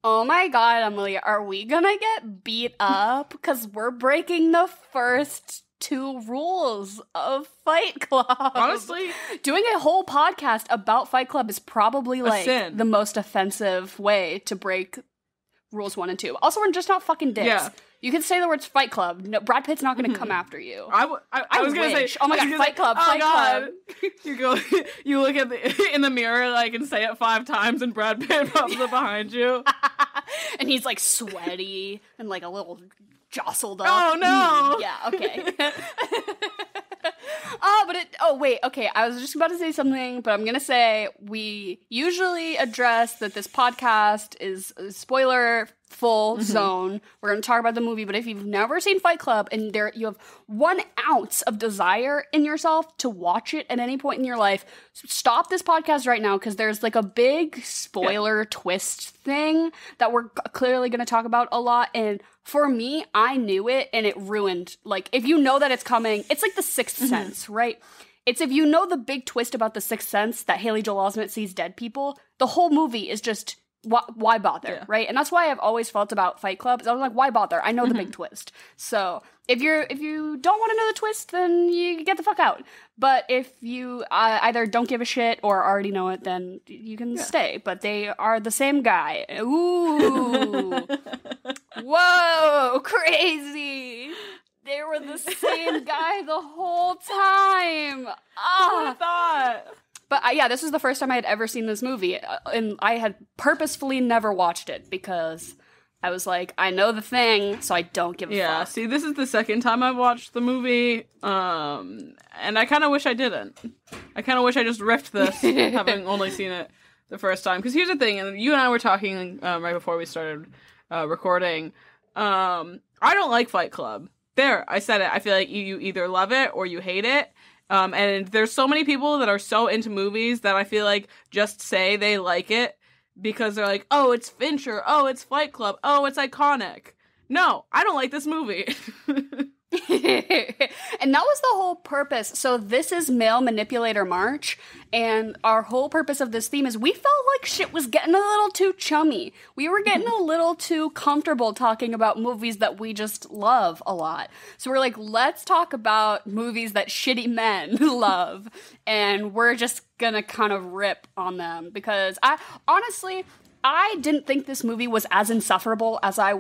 Oh my god, Emily, are we gonna get beat up? Because we're breaking the first 2 rules of Fight Club. Honestly, doing a whole podcast about Fight Club is probably like sin. the most offensive way to break rules 1 and 2. Also, we're just not fucking dicks. Yeah. You can say the words Fight Club. No, Brad Pitt's not going to come after you. I was going to say, oh my god, Fight Club, Fight Club. You look at in the mirror, like, and say it 5 times, and Brad Pitt pops up behind you. And he's, like, sweaty and, like, a little jostled up. Oh, no! Yeah, okay. Wait, okay, I was just about to say something, but I'm gonna say we usually address that this podcast is a spoiler-full zone. We're gonna talk about the movie, but if you've never seen Fight Club and you have 1 ounce of desire in yourself to watch it at any point in your life, stop this podcast right now, because there's, like, a big spoiler twist thing that we're clearly gonna talk about a lot, and for me, I knew it, and it ruined, like, if you know that it's coming, it's like the Sixth Sense, right? It's if you know the big twist about the Sixth Sense, that Haley Joel Osment sees dead people, the whole movie is just, why bother, right? And that's why I've always felt about Fight Club, is I was like, why bother? I know the big twist. So, if you don't want to know the twist, then you get the fuck out. But if you either don't give a shit or already know it, then you can stay. But they are the same guy. Ooh. Whoa, crazy. They were the same guy the whole time. Who would have thought? But yeah, this was the first time I had ever seen this movie. And I had purposefully never watched it because I was like, I know the thing, so I don't give a fuck. Yeah, see, this is the second time I've watched the movie, and I kind of wish I didn't. I kind of wish I just riffed this, having only seen it the first time. Because here's the thing, and you and I were talking right before we started recording. I don't like Fight Club. There, I said it. I feel like you either love it or you hate it. And there's so many people that are so into movies that I feel like just say they like it because they're like, oh, it's Fincher. Oh, it's Fight Club. Oh, it's iconic. No, I don't like this movie. And that was the whole purpose. So this is Male Manipulator March, and our whole purpose of this theme is we felt like shit was getting a little too chummy. We were getting a little too comfortable talking about movies that we just love a lot. So we're like, let's talk about movies that shitty men love, and we're just gonna kind of rip on them, because I didn't think this movie was as insufferable as I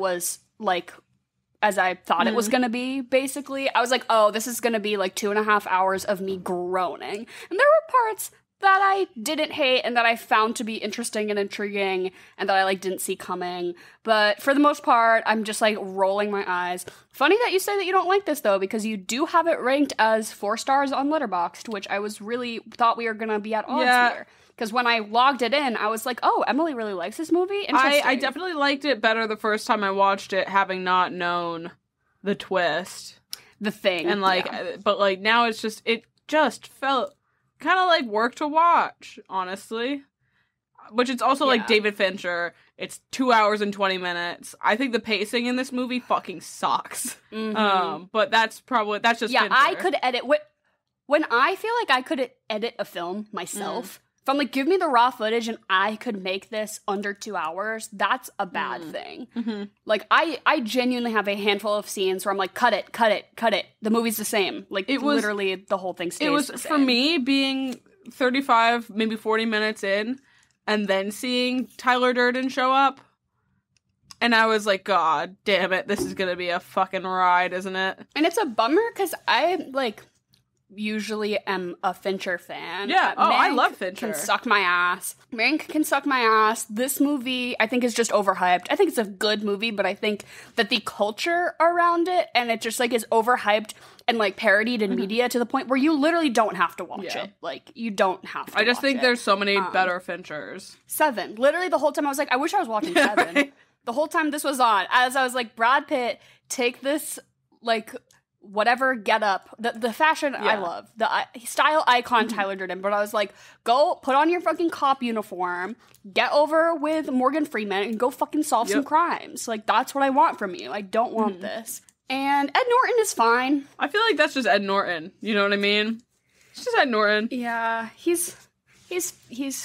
thought it was going to be, basically. I was like, oh, this is going to be like 2.5 hours of me groaning. And there were parts that I didn't hate and that I found to be interesting and intriguing and that I, like, didn't see coming. But for the most part, I'm just, like, rolling my eyes. Funny that you say that you don't like this, though, because you do have it ranked as 4 stars on Letterboxd, which I was really thought we were going to be at odds here. Because when I logged it in, I was like, oh, Emily really likes this movie? Interesting. I definitely liked it better the first time I watched it, having not known the twist. The thing. And, like, but, like, now it just felt kind of like work to watch, honestly. Which it's also, like, David Fincher. It's 2 hours and 20 minutes. I think the pacing in this movie fucking sucks. But that's just Fincher. I could edit. When I feel like I could edit a film myself... If I'm like, give me the raw footage and I could make this under 2 hours, that's a bad thing. Like, I genuinely have a handful of scenes where I'm like, cut it. The movie's the same. Like, literally the whole thing stays the same. For me, being 35, maybe 40 minutes in, and then seeing Tyler Durden show up, and I was like, God damn it, this is gonna be a fucking ride, isn't it? And it's a bummer, because I, like... usually am a Fincher fan. Yeah, I love Fincher. Can suck my ass. Mank can suck my ass. This movie, I think, is just overhyped. I think it's a good movie, but I think that the culture around it, and it just, like, is overhyped and, like, parodied in media to the point where you literally don't have to watch it. Like, you don't have to I just think it. There's so many better Finchers. 7. Literally the whole time I was like, I wish I was watching 7. Right? The whole time this was on. As I was like, Brad Pitt, take this, like... whatever get up, the fashion I love, the style icon Tyler Durden, but I was like, go put on your fucking cop uniform, get over with Morgan Freeman, and go fucking solve some crimes. Like, that's what I want from you. I don't want this. And Ed Norton is fine. I feel like that's just Ed Norton. You know what I mean? It's just Ed Norton. Yeah, he's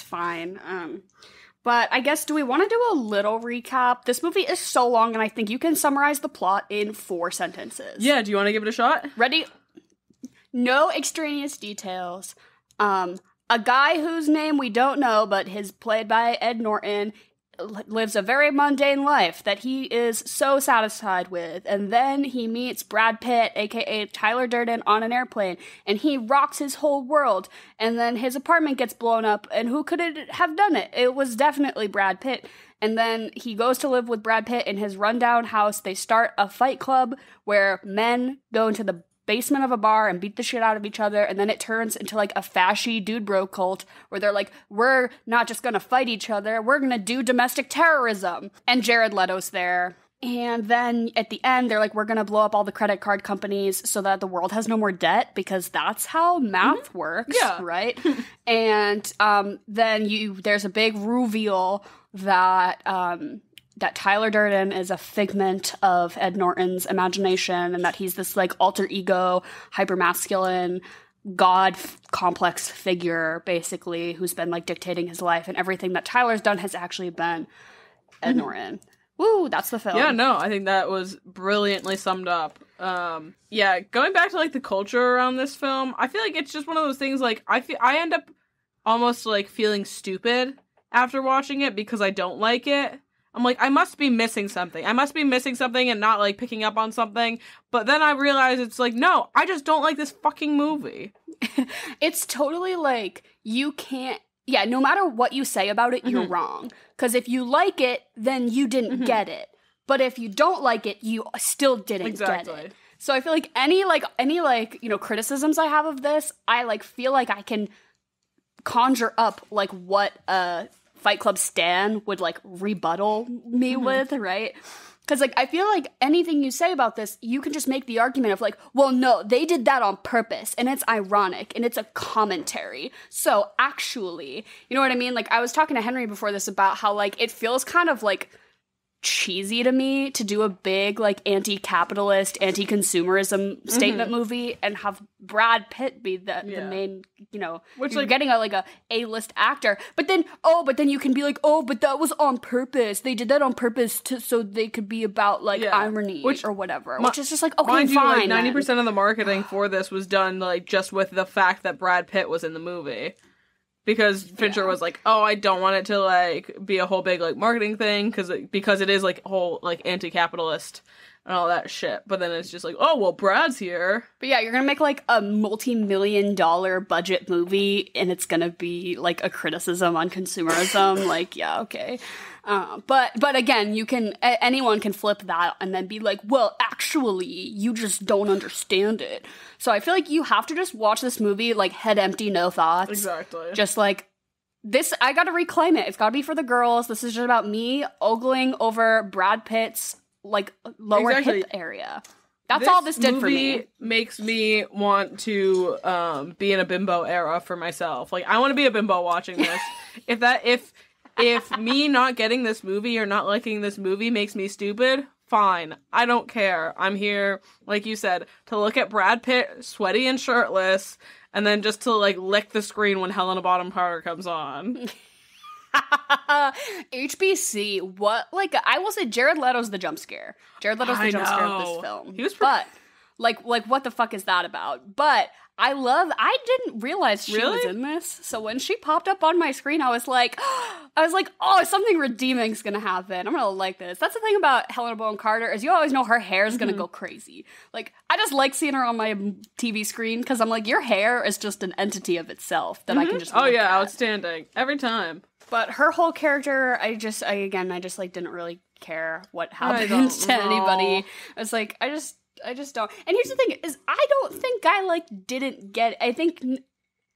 fine. But I guess, do we want to do a little recap? This movie is so long, and I think you can summarize the plot in 4 sentences. Yeah, do you want to give it a shot? Ready? No extraneous details. A guy whose name we don't know, but is played by Ed Norton, lives a very mundane life that he is so satisfied with, and then he meets Brad Pitt, aka Tyler Durden, on an airplane, and he rocks his whole world, and then his apartment gets blown up, and who could it have done it? It was definitely Brad Pitt. And then he goes to live with Brad Pitt in his rundown house. They start a fight club where men go into the basement of a bar and beat the shit out of each other, and then it turns into like a fashy dude bro cult where they're like, we're not just gonna fight each other, we're gonna do domestic terrorism. And Jared Leto's there. And then at the end, they're like, we're gonna blow up all the credit card companies so that the world has no more debt, because that's how math works, right? And then there's a big reveal that that Tyler Durden is a figment of Ed Norton's imagination, and that he's this like alter ego, hypermasculine, god complex figure, basically, who's been like dictating his life, and everything that Tyler's done has actually been Ed Norton. Woo, that's the film. Yeah, no, I think that was brilliantly summed up. Yeah, going back to like the culture around this film, I feel like it's just one of those things, like I end up almost like feeling stupid after watching it because I don't like it. I'm like, I must be missing something. I must be missing something and not, like, picking up on something. But then I realize it's like, no, I just don't like this fucking movie. It's totally like, you can't... Yeah, no matter what you say about it, you're wrong. Because if you like it, then you didn't get it. But if you don't like it, you still didn't get it. So I feel like any criticisms I have of this, I, like, feel like I can conjure up, like, what Fight Club stan would, like, rebuttal me with, right? Because, like, I feel like anything you say about this, you can just make the argument of, like, well, no, they did that on purpose, and it's ironic, and it's a commentary. So, actually, you know what I mean? Like, I was talking to Henry before this about how, like, it feels kind of, like, cheesy to me to do a big, like, anti-capitalist, anti-consumerism statement movie and have Brad Pitt be the main, you know, which, you're like, getting a A-list actor, but then you can be like, oh, but that was on purpose. They did that on purpose so they could be about, like, irony or whatever, which is just like, okay, mind fine. You, like, 90% of the marketing for this was done, like, just with the fact that Brad Pitt was in the movie. Because Fincher was like, oh, I don't want it to, like, be a whole big, like, marketing thing, because it is, like, whole, like, anti-capitalist and all that shit. But then it's just like, oh, well, Brad's here. But yeah, you're gonna make, like, a multi-million-dollar budget movie, and it's gonna be, like, a criticism on consumerism. Like, yeah, okay. But again, anyone can flip that and then be like, well, actually, you just don't understand it. So I feel like you have to just watch this movie, like, head empty, no thoughts. Exactly. Just like, this, I gotta reclaim it. It's gotta be for the girls. This is just about me ogling over Brad Pitt's, like, lower hip area. That's all this did for me. This movie makes me want to be in a bimbo era for myself. Like, I want to be a bimbo watching this. If me not getting this movie or not liking this movie makes me stupid, fine. I don't care. I'm here, like you said, to look at Brad Pitt sweaty and shirtless, and then just to, like, lick the screen when Helena Bonham Carter comes on. HBC, what? Like, I will say Jared Leto's the jump scare. Jared Leto's the jump scare of this film. He was but, like, what the fuck is that about? But I didn't realize she was in this. So when she popped up on my screen, I was like, oh, something redeeming's gonna happen. I'm gonna like this. That's the thing about Helena Bonham Carter, is you always know her hair is gonna go crazy. Like, I just like seeing her on my TV screen, because I'm like, your hair is just an entity of itself that I can just look at. Outstanding. Every time. But her whole character, I just like, didn't really care what happened to anybody. I was like, I just don't. And here's the thing, is I don't think I, like, didn't get it. I think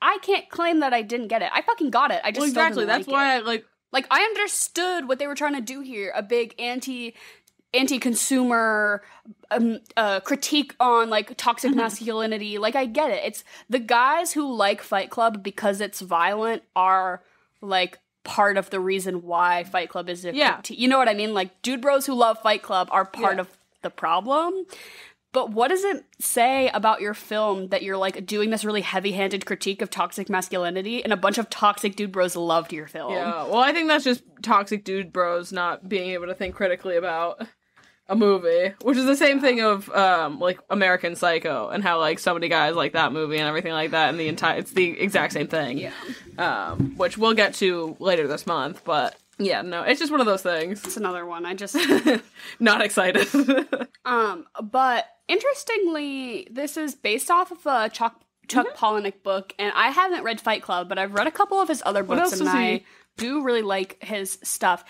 I can't claim that I didn't get it. I fucking got it. I just still didn't That's like why it. Like, I understood what they were trying to do here. A big anti-consumer critique on, like, toxic masculinity. Like, I get it. It's the guys who like Fight Club because it's violent are, like, part of the reason why Fight Club is a critique. You know what I mean? Like, dude bros who love Fight Club are part of the problem. But what does it say about your film that you're, like, doing this really heavy-handed critique of toxic masculinity and a bunch of toxic dude bros loved your film? Yeah, well, I think that's just toxic dude bros not being able to think critically about a movie, which is the same thing of, like, American Psycho, and how, like, so many guys like that movie and everything like that, and it's the exact same thing. Yeah. Which we'll get to later this month, but yeah, no, it's just one of those things. It's another one. I just... Not excited. But interestingly, this is based off of a Chuck Palahniuk book, and I haven't read Fight Club, but I've read a couple of his other books, and I do really like his stuff.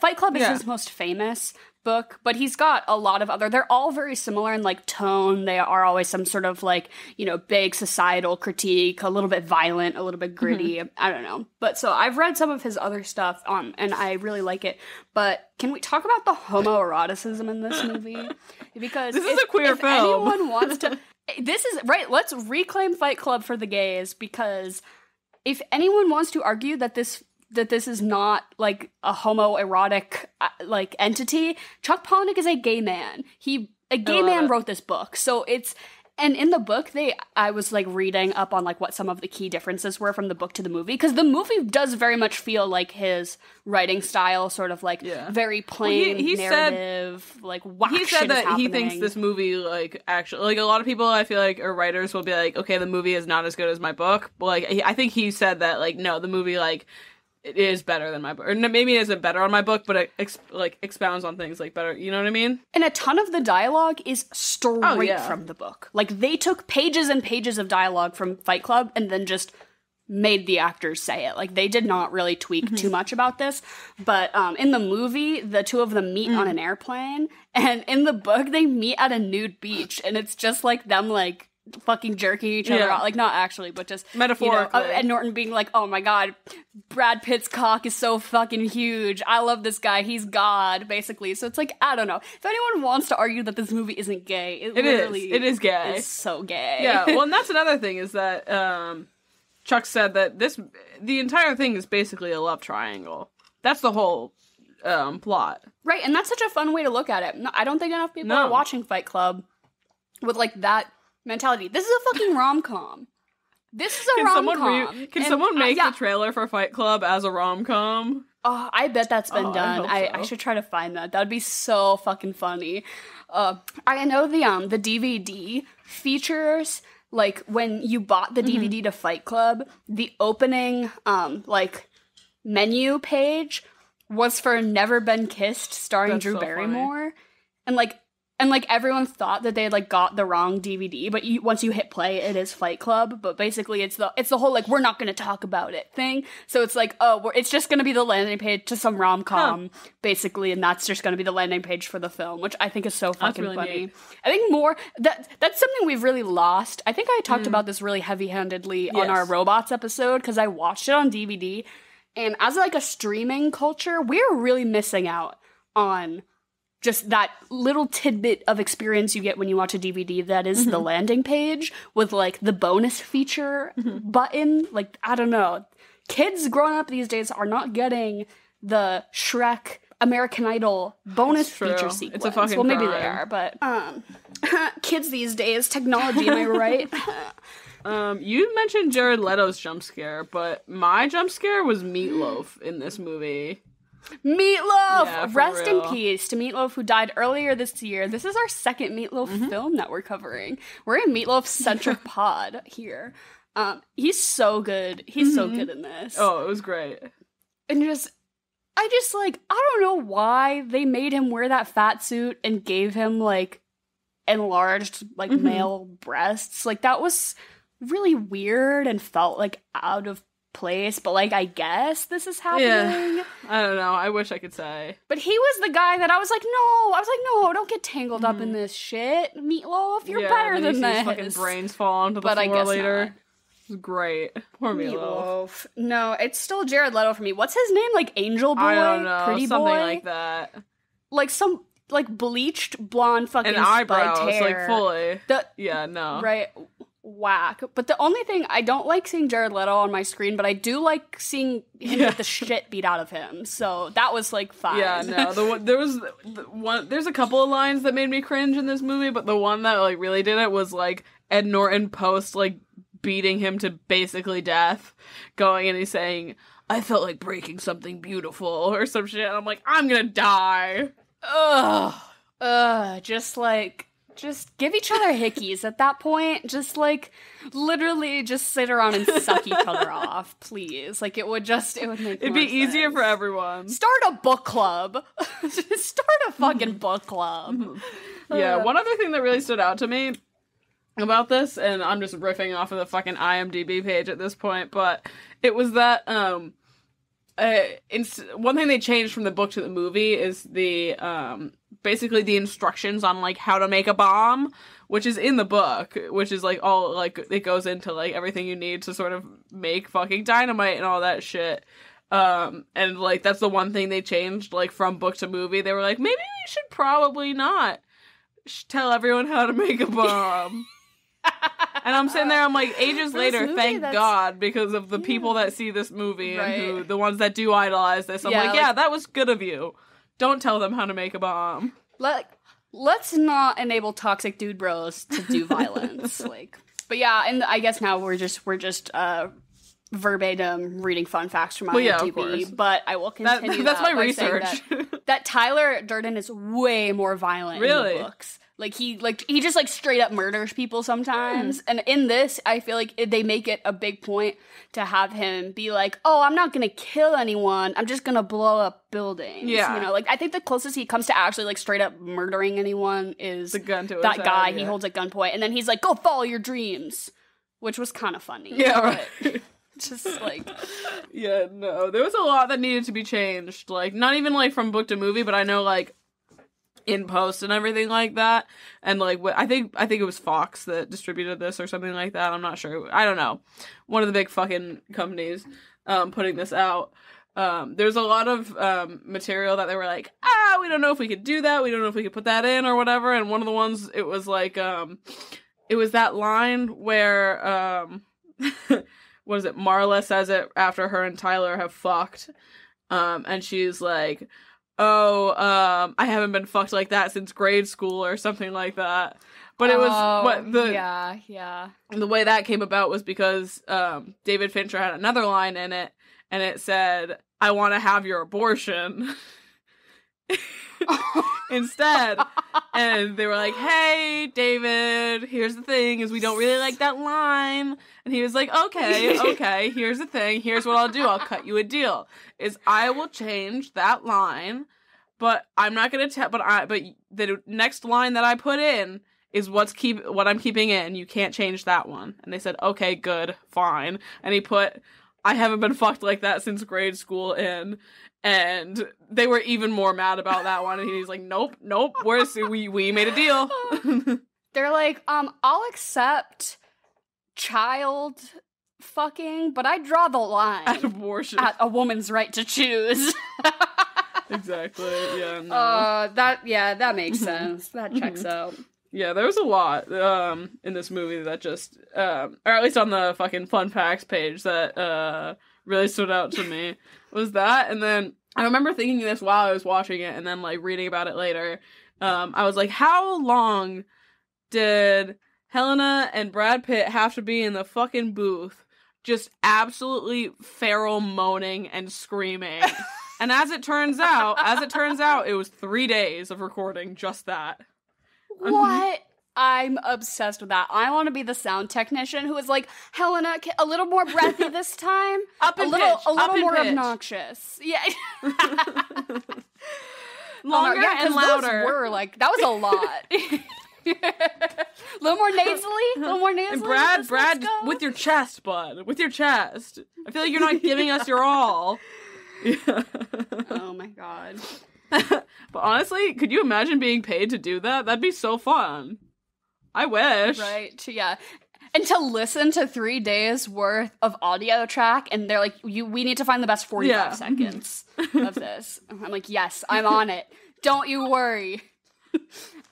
Fight Club is his most famous book, but he's got a lot of other, they're all very similar in, like, tone. They are always some sort of, like, you know, big societal critique, a little bit violent, a little bit gritty. I don't know. But so I've read some of his other stuff, and I really like it. But can we talk about the homoeroticism in this movie? Because this is a queer film. Anyone wants to, this is right. Let's reclaim Fight Club for the gays, because if anyone wants to argue that this is not, like, a homoerotic, like, entity, Chuck Palahniuk is a gay man. A gay man wrote this book. So and in the book, I was, like, reading up on, like, what some of the key differences were from the book to the movie, because the movie does very much feel like his writing style, sort of, like, very plain narrative, like, whack shit is happening. He said that he thinks this movie, like, actually, like, a lot of people, I feel like, or writers will be like, okay, the movie is not as good as my book, but, like, I think he said that, like, no, the movie, like, it is better than my book. Or maybe it isn't better on my book, but it expounds on things, like, better. You know what I mean? And a ton of the dialogue is straight from the book. Like, they took pages and pages of dialogue from Fight Club and then just made the actors say it. Like, they did not really tweak too much about this. But in the movie, the two of them meet on an airplane. And in the book, they meet at a nude beach. And it's just, like, them, like, fucking jerking each other out. Like, not actually, but just metaphorically. You know, and Norton being like, oh my god, Brad Pitt's cock is so fucking huge. I love this guy. He's God, basically. So it's like, I don't know. If anyone wants to argue that this movie isn't gay, it is gay. It's so gay. Yeah, well, and that's another thing is that Chuck said that the entire thing is basically a love triangle. That's the whole plot. Right, and that's such a fun way to look at it. I don't think enough people are watching Fight Club with, like, that mentality. This is a fucking rom-com. This is a rom-com. Can someone make the trailer for Fight Club as a rom-com? Oh, I bet that's been done. I should try to find that. That'd be so fucking funny. I know the DVD features, like, when you bought the DVD to Fight Club, the opening, like, menu page was for Never Been Kissed, starring Drew Barrymore. Funny. And everyone thought that they had, like, got the wrong DVD, but once you hit play, it is Fight Club. But basically, it's the whole, like, we're not going to talk about it thing. So it's like, it's just going to be the landing page to some rom-com, basically, and that's just going to be the landing page for the film, which I think is so fucking really funny. Neat. I think that's something we've really lost. I think I talked about this really heavy-handedly on our Robots episode, because I watched it on DVD, and as, like, a streaming culture, we're really missing out on just that little tidbit of experience you get when you watch a DVD that is the landing page with, like, the bonus feature button. Like, I don't know. Kids growing up these days are not getting the Shrek American Idol bonus feature sequence. It's a fucking maybe they are, but kids these days, technology, am I right? You mentioned Jared Leto's jump scare, but my jump scare was Meatloaf in this movie. Meatloaf! Yeah, Rest in peace to Meatloaf, who died earlier this year. This is our second Meatloaf film that we're covering. We're a Meatloaf-centric pod here. He's so good. He's so good in this. Oh, it was great. And I don't know why they made him wear that fat suit and gave him, like, enlarged, like, male breasts. Like, that was really weird and felt, like, out of place, but, like, I guess this is happening. Yeah. I don't know. I wish I could say. But he was the guy that I was like, no, don't get tangled up in this shit. Meatloaf, you're better than this. His fucking brains fall onto the floor later. Not. It was great. Poor Meatloaf. No, it's still Jared Leto for me. What's his name? Like, Angel Boy? I don't know. Pretty Something Boy? like that. Like some, like, bleached blonde fucking and eyebrows, spiked hair. like, fully. Yeah, no. Right. whack. But the only thing, I don't like seeing Jared Leto on my screen, but I do like seeing him get the shit beat out of him. So that was like fine. Yeah, no, there's a couple of lines that made me cringe in this movie, but the one that like really did it was like Ed Norton post like beating him to basically death, going and he's saying, "I felt like breaking something beautiful," or some shit. And I'm like, I'm gonna die. Just give each other hickeys at that point. Just like literally just sit around and suck each other off, please. Like it would make it'd be easier for everyone. Start a book club. Start a fucking book club. Yeah, one other thing that really stood out to me about this, and I'm just riffing off of the fucking IMDb page at this point, but it was that one thing they changed from the book to the movie is the basically the instructions on like how to make a bomb, which is in the book, which is like all like it goes into like everything you need to sort of make fucking dynamite and all that shit. And like that's the one thing they changed like from book to movie. They were like, maybe we should probably not tell everyone how to make a bomb. And I'm sitting there, I'm like, ages later, thank God, because of the people that see this movie and the ones that do idolize this. I'm like, that was good of you. Don't tell them how to make a bomb. Let's not enable toxic dude bros to do violence. But yeah, and I guess now we're just verbatim reading fun facts from IMDb. But I will continue that's my research. That Tyler Durden is way more violent in the books. He just like straight up murders people sometimes. And in this, I feel like they make it a big point to have him be like, "Oh, I'm not gonna kill anyone. I'm just gonna blow up buildings." Yeah. You know, like I think the closest he comes to actually like straight up murdering anyone is the gun to that his guy head, he holds at gunpoint, and then he's like, "Go follow your dreams," which was kind of funny. Yeah, right. Just like, yeah, no, there was a lot that needed to be changed. Like, not even like from book to movie, but I know like in post and everything like that. And like, I think it was Fox that distributed this or something like that. I'm not sure. I don't know. One of the big fucking companies putting this out. There's a lot of material that they were like, we don't know if we could do that. We don't know if we could put that in or whatever. And one of the ones, it was like, it was that line where, what is it? Marla says it after her and Tyler have fucked. And she's like, I haven't been fucked like that since grade school or something like that. But it was the way that came about was because David Fincher had another line in it, and it said, "I want to have your abortion." Instead. And they were like, "Hey, David, here's the thing, is we don't really like that line." And he was like, okay, here's the thing, here's what I'll do, I'll cut you a deal, is I will change that line, but I'm not gonna but the next line that I put in is what I'm keeping in, you can't change that one. And they said, okay, good, fine. And he put, "I haven't been fucked like that since grade school" in. And they were even more mad about that one. And he's like, nope, we made a deal. They're like, I'll accept child fucking, but I draw the line at abortion, at a woman's right to choose. Exactly. Yeah. No. That makes sense. That checks out. Yeah, there was a lot in this movie that just, or at least on the fucking fun facts page that really stood out to me was that. And then I remember thinking this while I was watching it, and then like reading about it later. I was like, how long did Helena and Brad Pitt have to be in the fucking booth just absolutely feral moaning and screaming? And as it turns out, it was 3 days of recording just that. What? I'm obsessed with that. I want to be the sound technician who is like, "Helena, a little more breathy this time. Up in a little more pitch. Obnoxious." Yeah. Longer and louder. Those were like, that was a lot. A little more nasally. And Brad, with your chest, bud. With your chest. I feel like you're not giving us your all. Yeah. Oh my god. But honestly, could you imagine being paid to do that? That'd be so fun. I wish. Right, yeah. And to listen to 3 days worth of audio track, and they're like, we need to find the best 45 seconds of this. I'm like, yes, I'm on it. Don't you worry.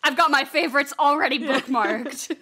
I've got my favorites already bookmarked.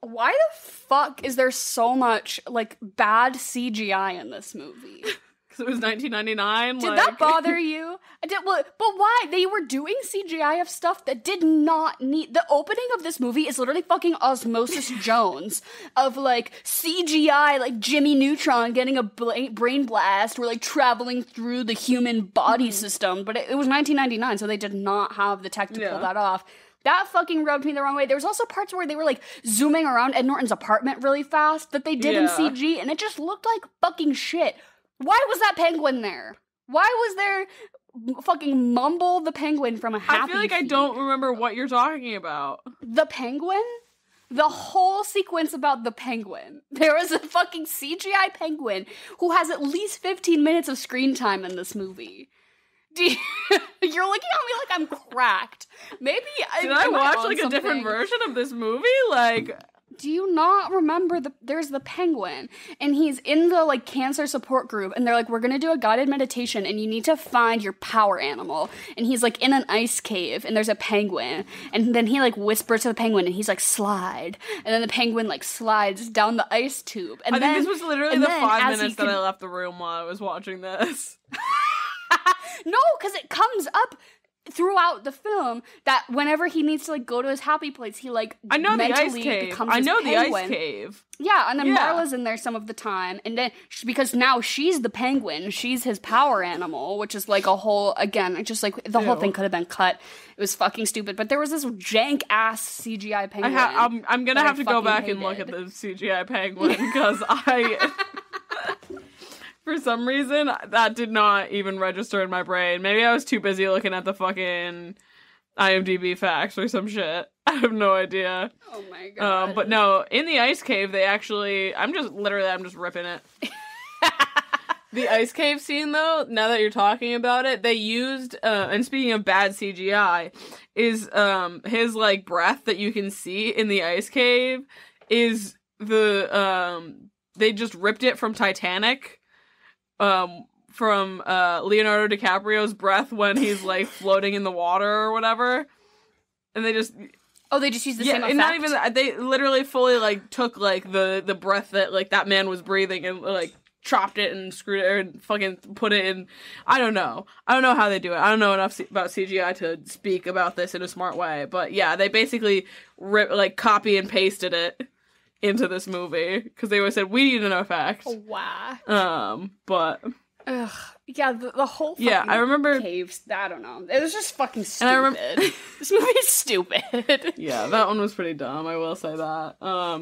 Why the fuck is there so much, like, bad CGI in this movie? Because it was 1999. Did that bother you? But why? They were doing CGI of stuff that did not need... The opening of this movie is literally fucking Osmosis Jones of, like, CGI, like, Jimmy Neutron getting a brain blast or, like, traveling through the human body system. But it was 1999, so they did not have the tech to pull that off. That fucking rubbed me the wrong way. There was also parts where they were, like, zooming around Ed Norton's apartment really fast that they did in CG, and it just looked like fucking shit. Why was that penguin there? Why was there fucking Mumble the penguin from a Happy I feel like Feet? I don't remember what you're talking about. The penguin? The whole sequence about the penguin. There was a fucking CGI penguin who has at least 15 minutes of screen time in this movie. You're looking at me like I'm cracked. Maybe Did I watch like a different version of this movie? Like, do you not remember there's the penguin and he's in the like cancer support group and they're like, we're gonna do a guided meditation and you need to find your power animal, and he's like in an ice cave and there's a penguin and then he like whispers to the penguin and he's like, slide, and then the penguin like slides down the ice tube, and I then think this was literally the 5 minutes that I left the room while I was watching this. No, because it comes up throughout the film that whenever he needs to like go to his happy place, he like I know the ice cave. I know the ice cave. Yeah, and then Marla's in there some of the time, and then because now she's the penguin, she's his power animal, which is like a whole again, just like the whole thing could have been cut. It was fucking stupid, but there was this jank ass CGI penguin. I'm gonna have to go back and look at the CGI penguin because for some reason, that did not even register in my brain. Maybe I was too busy looking at the fucking IMDb facts or some shit. I have no idea. Oh my god. But no, in the ice cave, they actually... I'm just ripping it. The ice cave scene, though, now that you're talking about it, they used... and speaking of bad CGI, is his, like, breath that you can see in the ice cave is the... they just ripped it from Titanic. From Leonardo DiCaprio's breath when he's like floating in the water or whatever, and they just used the same effect. And not even that, they literally fully like took like the breath that like that man was breathing and like chopped it and screwed it and fucking put it in. I don't know how they do it. I don't know enough about CGI to speak about this in a smart way, but yeah, they basically copy and pasted it into this movie because they always said we need an effect. Wow. But yeah, the whole fucking I remember caves. I don't know. It was just fucking stupid. This movie's stupid. Yeah, that one was pretty dumb. I will say that. I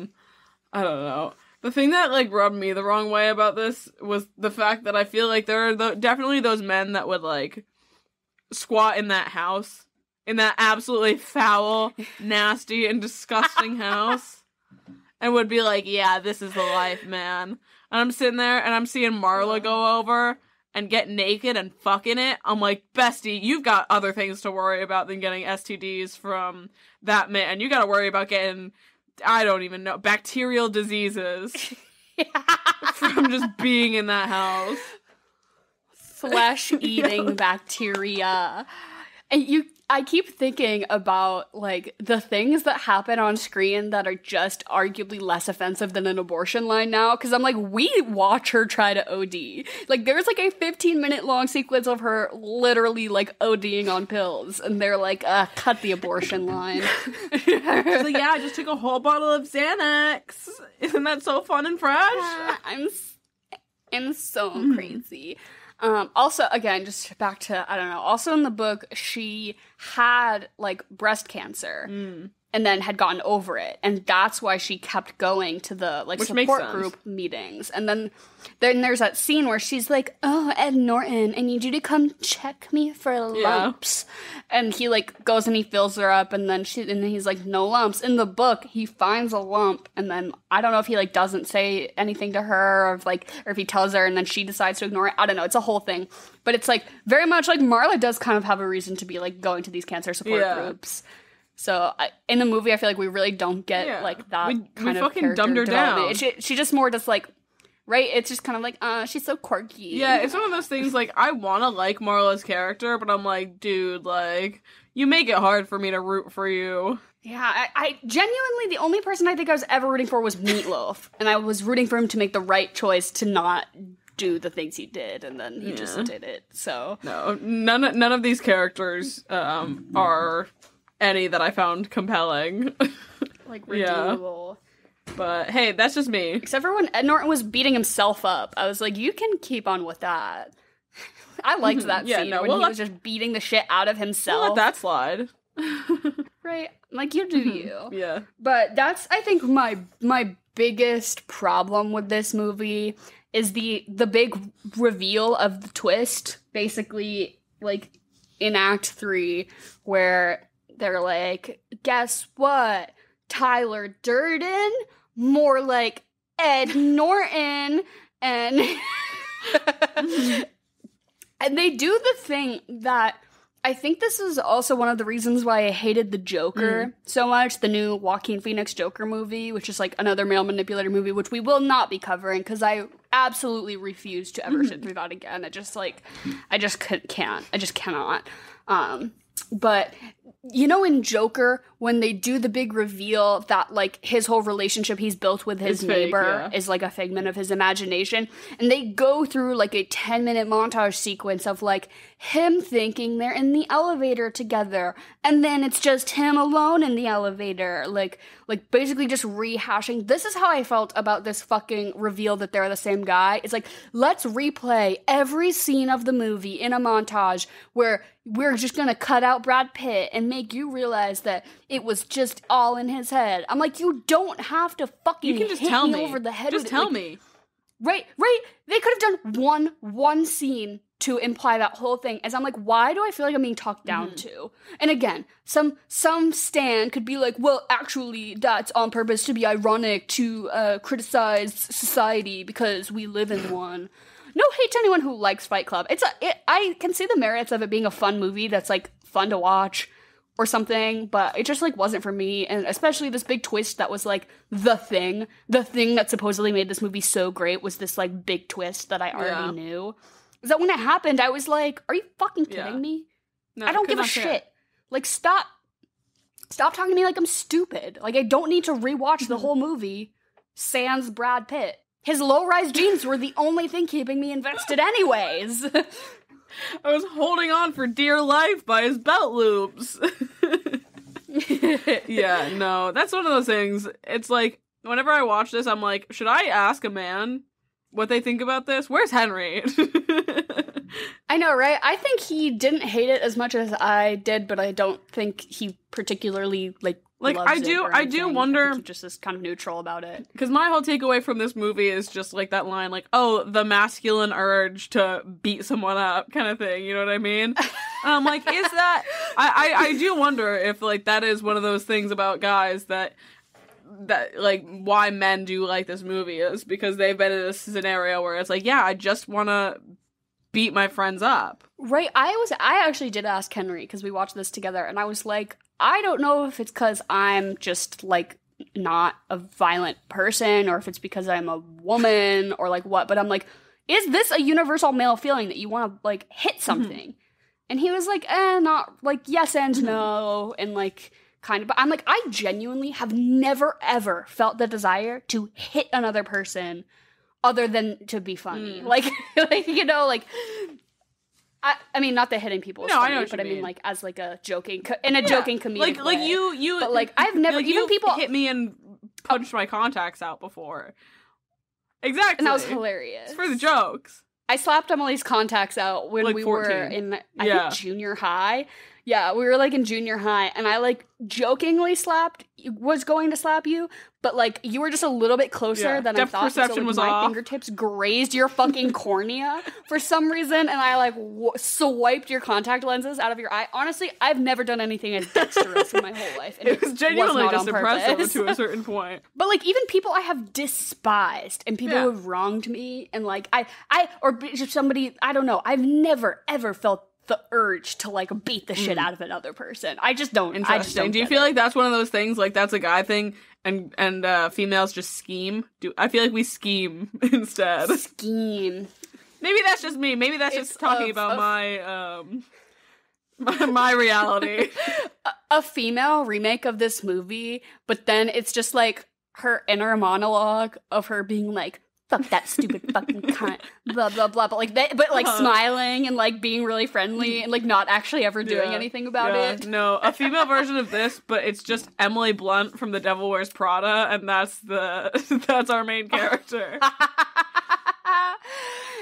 don't know. The thing that like rubbed me the wrong way about this was the fact that I feel like there are definitely those men that would like squat in that house, in that absolutely foul, nasty, and disgusting house. And would be like, yeah, this is the life, man. And I'm sitting there, and I'm seeing Marla go over and get naked and fucking it. I'm like, bestie, you've got other things to worry about than getting STDs from that man. You gotta worry about getting, I don't even know, bacterial diseases from just being in that house. Flesh-eating bacteria. And I keep thinking about, like, the things that happen on screen that are just arguably less offensive than an abortion line now, because I'm like, we watch her try to OD. Like, there's, like, a 15-minute long sequence of her literally, like, ODing on pills, and they're like, cut the abortion line. She's like, yeah, I just took a whole bottle of Xanax. Isn't that so fun and fresh? I'm so crazy. Also, again, just back to, I don't know, also in the book, she had, like, breast cancer and then had gotten over it. And that's why she kept going to the, like, support group meetings. And then there's that scene where she's like, oh, Ed Norton, I need you to come check me for lumps. And he, like, goes and he fills her up, and then he's like, no lumps. In the book, he finds a lump, and then I don't know if he, like, doesn't say anything to her, or if he tells her and then she decides to ignore it. I don't know. It's a whole thing. But it's, like, very much like Marla does kind of have a reason to be, like, going to these cancer support groups. So in the movie, I feel like we really don't get like that kind of fucking dumbed her down. She just more just like, right? It's just kind of like, she's so quirky. Yeah, it's one of those things like I want to like Marla's character, but I'm like, dude, like you make it hard for me to root for you. Yeah, I genuinely, the only person I think I was ever rooting for was Meatloaf. And I was rooting for him to make the right choice to not do the things he did, and then he just did it, so. No, none of these characters are any that I found compelling. Like, redeemable. Yeah. But, hey, that's just me. Except for when Ed Norton was beating himself up. I was like, you can keep on with that. I liked that scene when he was just beating the shit out of himself. We'll let that slide. Right? Like, you do you. Yeah. But that's, I think, my biggest problem with this movie is the big reveal of the twist, basically, like, in Act 3, where they're like, guess what? Tyler Durden? More like Ed Norton. And and they do the thing that I think this is also one of the reasons why I hated the Joker so much, the new Joaquin Phoenix Joker movie, which is like another male manipulator movie, which we will not be covering because I absolutely refuse to ever sit through that again. I just can't. I just cannot. But, you know, in Joker, when they do the big reveal that, like, his whole relationship he's built with his neighbor is, like, a figment of his imagination, and they go through, like, a 10-minute montage sequence of, like, him thinking they're in the elevator together, and then it's just him alone in the elevator, like basically just rehashing. This is how I felt about this fucking reveal that they're the same guy. It's like, let's replay every scene of the movie in a montage where we're just gonna cut out Brad Pitt and make you realize that it was just all in his head. I'm like, you don't have to fucking you can just hit tell me me over the head. Just tell me. Right. They could have done one scene to imply that whole thing. As I'm like, why do I feel like I'm being talked down to? And again, some stan could be like, well, actually, that's on purpose to be ironic, to criticize society because we live in one. No hate to anyone who likes Fight Club. I can see the merits of it being a fun movie that's like fun to watch or something, but it just like wasn't for me. And especially this big twist that was like the thing that supposedly made this movie so great was this like big twist that I already knew. Is that when it happened, I was like, are you fucking kidding me? No, I don't give a shit. Like, stop talking to me like I'm stupid. Like, I don't need to rewatch the whole movie sans Brad Pitt. His low-rise jeans were the only thing keeping me invested anyways. I was holding on for dear life by his belt loops. Yeah, no, that's one of those things. It's like, whenever I watch this, I'm like, should I ask a man what they think about this? Where's Henry? I know, right? I think he didn't hate it as much as I did, but I don't think he particularly like I do wonder. He just is kind of neutral about it. Because my whole takeaway from this movie is just like that line, like, oh, the masculine urge to beat someone up, kind of thing. You know what I mean? Like, is that? I do wonder if like that is one of those things about guys that like why men do like this movie is because they've been in a scenario where it's like, yeah, I just want to beat my friends up. Right. I actually did ask Henry because we watched this together, and I was like, I don't know if it's because I'm just like not a violent person or if it's because I'm a woman or like what, but I'm like, is this a universal male feeling that you want to like hit something? And he was like, not like yes and no, and like kind of, but I'm like, I genuinely have never ever felt the desire to hit another person other than to be funny. Like you know, like I mean, not that hitting people is funny, but I mean, like, as, like, a joking, joking comedic way. Like, you... But, like, I've never, like, even people... hit me and punched my contacts out before. Exactly. And that was hilarious. It's for the jokes. I slapped Emily's contacts out when like we 14. were in, I think, junior high. Yeah, we were, like, in junior high, and I, like, jokingly was going to slap you, but, like, you were just a little bit closer than I thought. Perception so, like, was my off. fingertips grazed your fucking cornea for some reason, and I, like, swiped your contact lenses out of your eye. Honestly, I've never done anything as dexterous in my whole life. And it was genuinely just impressive to a certain point. But, like, even people I have despised, and people who have wronged me, and, like, or just somebody, I don't know, I've never, ever felt the urge to like beat the shit out of another person. I just don't. Interesting. Do you feel like that's one of those things, like that's a guy thing, and females just scheme? I feel like we scheme instead. Scheme. Maybe that's just me. Maybe that's just talking about my my reality. A female remake of this movie, but then it's just like her inner monologue of her being like, fuck that stupid fucking cunt, blah, blah, blah. But like smiling and like being really friendly and like not actually ever doing anything about it. No, a female version of this, but it's just Emily Blunt from The Devil Wears Prada, and that's our main character.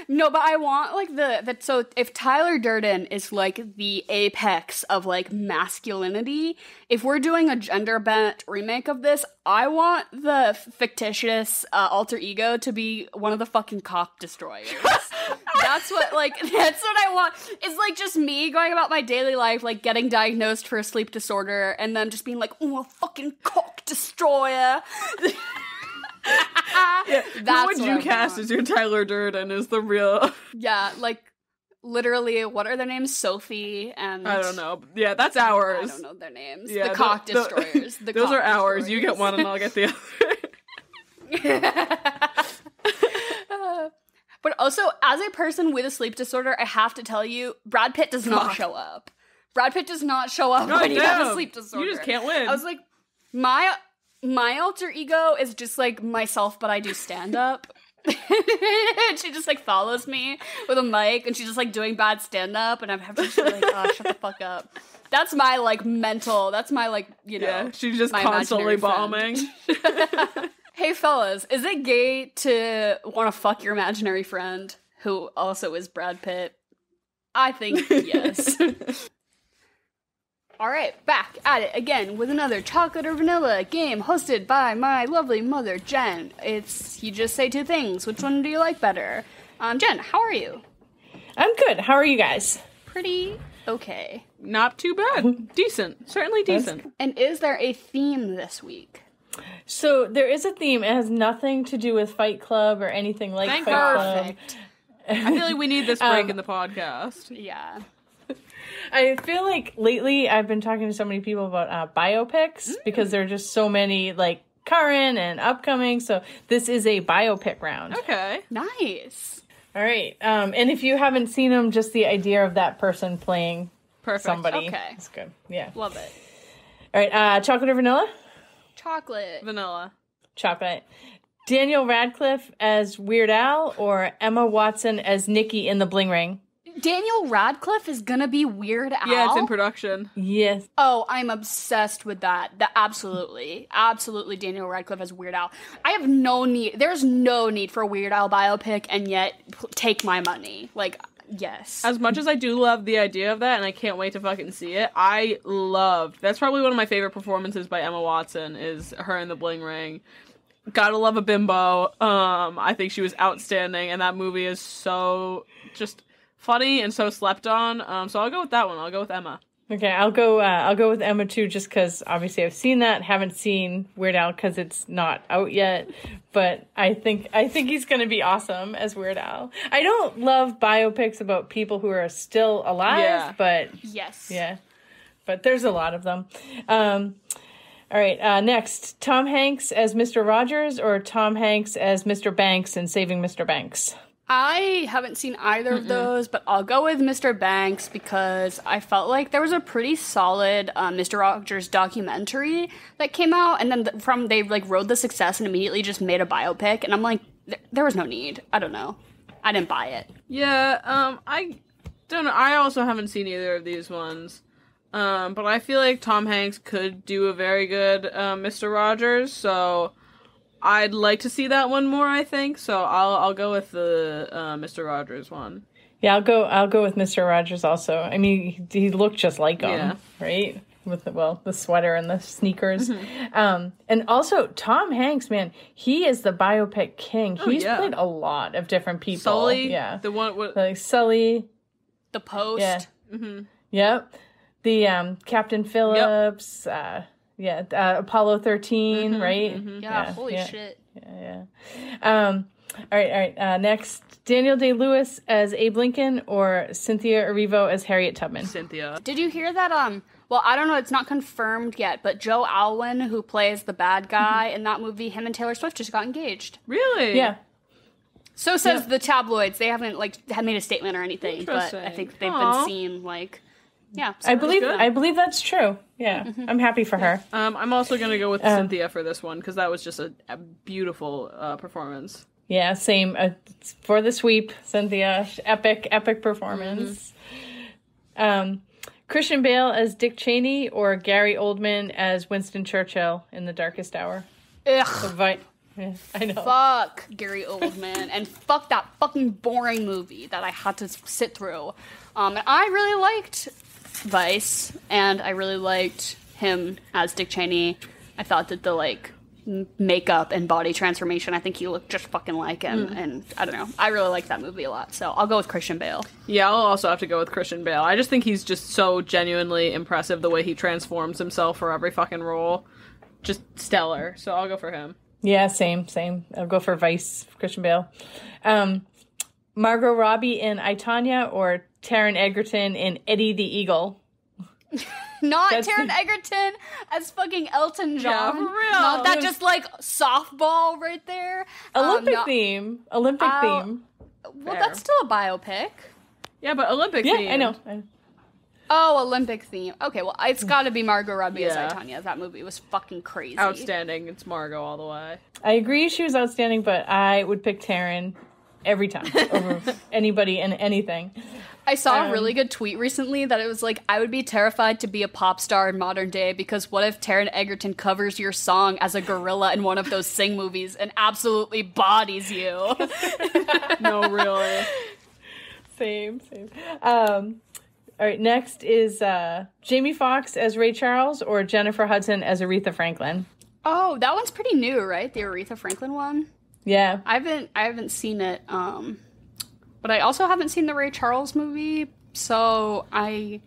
No, but I want like so if Tyler Durden is like the apex of like masculinity, if we're doing a gender bent remake of this, I want the fictitious alter ego to be one of the fucking cock destroyers. That's what I want. It's like just me going about my daily life, like getting diagnosed for a sleep disorder, and then just being like, oh, a fucking cock destroyer. Yeah, what would you cast as your Tyler Durden is the real... Yeah, like, literally, what are their names? Sophie and... I don't know. Yeah, that's ours. I don't know their names. Yeah, the cock destroyers. Those are ours. You get one and I'll get the other. But also, as a person with a sleep disorder, I have to tell you, Brad Pitt does not show up. Brad Pitt does not show up when you have a sleep disorder. You just can't win. I was like, my alter ego is just like myself, but I do stand up. She just like follows me with a mic, and she's just like doing bad stand up, and I'm just like, oh, shut the fuck up. That's my like mental. That's my like, you know. Yeah, she's just constantly bombing. Hey fellas, is it gay to want to fuck your imaginary friend who also is Brad Pitt? I think yes. All right, back at it again with another chocolate or vanilla game hosted by my lovely mother, Jen. It's you just say two things. Which one do you like better? Jen, how are you? I'm good. How are you guys? Pretty okay. Not too bad. Decent. Certainly decent. And is there a theme this week? So there is a theme. It has nothing to do with Fight Club or anything like Fight Club. Perfect. I feel like we need this break in the podcast. Yeah. I feel like lately I've been talking to so many people about biopics because there are just so many like current and upcoming. So this is a biopic round. Okay. Nice. All right. And if you haven't seen them, just the idea of that person playing somebody. Okay. It's good. Yeah. Love it. All right. Chocolate or vanilla? Chocolate. Vanilla. Chocolate. Daniel Radcliffe as Weird Al or Emma Watson as Nikki in The Bling Ring? Daniel Radcliffe is gonna be Weird Al? Yeah, it's in production. Yes. Oh, I'm obsessed with that. Absolutely. Absolutely Daniel Radcliffe as Weird Al. I have no need. There's no need for a Weird Al biopic, and yet take my money. Like, yes. As much as I do love the idea of that, and I can't wait to fucking see it, that's probably one of my favorite performances by Emma Watson, is her in The Bling Ring. Gotta love a bimbo. I think she was outstanding, and that movie is so just funny and so slept on. So I'll go with that one. I'll go with Emma. Okay, I'll go with Emma too, just because obviously I've seen that. Haven't seen Weird Al because it's not out yet, but I think he's gonna be awesome as Weird Al. I don't love biopics about people who are still alive, but yes, yeah, but there's a lot of them. All right, next, Tom Hanks as Mr. Rogers or Tom Hanks as Mr. Banks in Saving Mr. Banks? I haven't seen either of those, but I'll go with Mr. Banks because I felt like there was a pretty solid Mr. Rogers documentary that came out, and then they like rode the success and immediately just made a biopic, and I'm like, there was no need. I don't know. I didn't buy it. Yeah, I don't know. I also haven't seen either of these ones. But I feel like Tom Hanks could do a very good Mr. Rogers, so I'd like to see that one more, I think. So I'll go with the Mr. Rogers one. Yeah, I'll go with Mr. Rogers also. I mean, he looked just like him, right? With the sweater and the sneakers. Mm-hmm. And also Tom Hanks, man, he is the biopic king. He's played a lot of different people. Sully, the one like Sully, The Post. Yeah. Mm-hmm. Yep. The Captain Phillips. Yep. Apollo 13, right? Mm-hmm. Yeah. Holy shit. Yeah. All right. Next, Daniel Day-Lewis as Abe Lincoln or Cynthia Erivo as Harriet Tubman? Cynthia. Did you hear that? Well, I don't know. It's not confirmed yet, but Joe Alwyn, who plays the bad guy in that movie, him and Taylor Swift just got engaged. Really? Yeah. So says the tabloids. They haven't made a statement or anything, but I think they've been seen Yeah, I believe that's true. Yeah, I'm happy for her. I'm also going to go with Cynthia for this one because that was just a beautiful performance. Yeah, same. For the sweep, Cynthia, epic performance. Christian Bale as Dick Cheney or Gary Oldman as Winston Churchill in The Darkest Hour. Ugh. Yeah, I know. Fuck Gary Oldman and fuck that fucking boring movie that I had to sit through. And I really liked Vice, and I really liked him as Dick Cheney. I thought that the makeup and body transformation, I think he looked just fucking like him, and I don't know. I really like that movie a lot, so I'll go with Christian Bale. Yeah, I'll also have to go with Christian Bale. I just think he's just so genuinely impressive the way he transforms himself for every fucking role. Just stellar, so I'll go for him. Yeah, same. I'll go for Vice, Christian Bale. Margot Robbie in I, Tonya or Taron Egerton in Eddie the Eagle? Taron Egerton as fucking Elton John. Yeah, for real. Not that just softball right there. Olympic theme. Well, Fair. that's still a biopic. Yeah, but Olympic Yeah, theme. I know. Oh, Olympic theme. Okay, well, it's got to be Margot Robbie as Yeah. I, Tonya. That movie was fucking crazy. Outstanding. It's Margot all the way. I agree she was outstanding, but I would pick Taron every time over anybody and anything. I saw a really good tweet recently that it was I would be terrified to be a pop star in modern day because what if Taron Egerton covers your song as a gorilla in one of those Sing movies and absolutely bodies you? No, really. Same. All right, next is Jamie Foxx as Ray Charles or Jennifer Hudson as Aretha Franklin. Oh, that one's pretty new, right? The Aretha Franklin one? Yeah. I haven't seen it, but I also haven't seen the Ray Charles movie, so I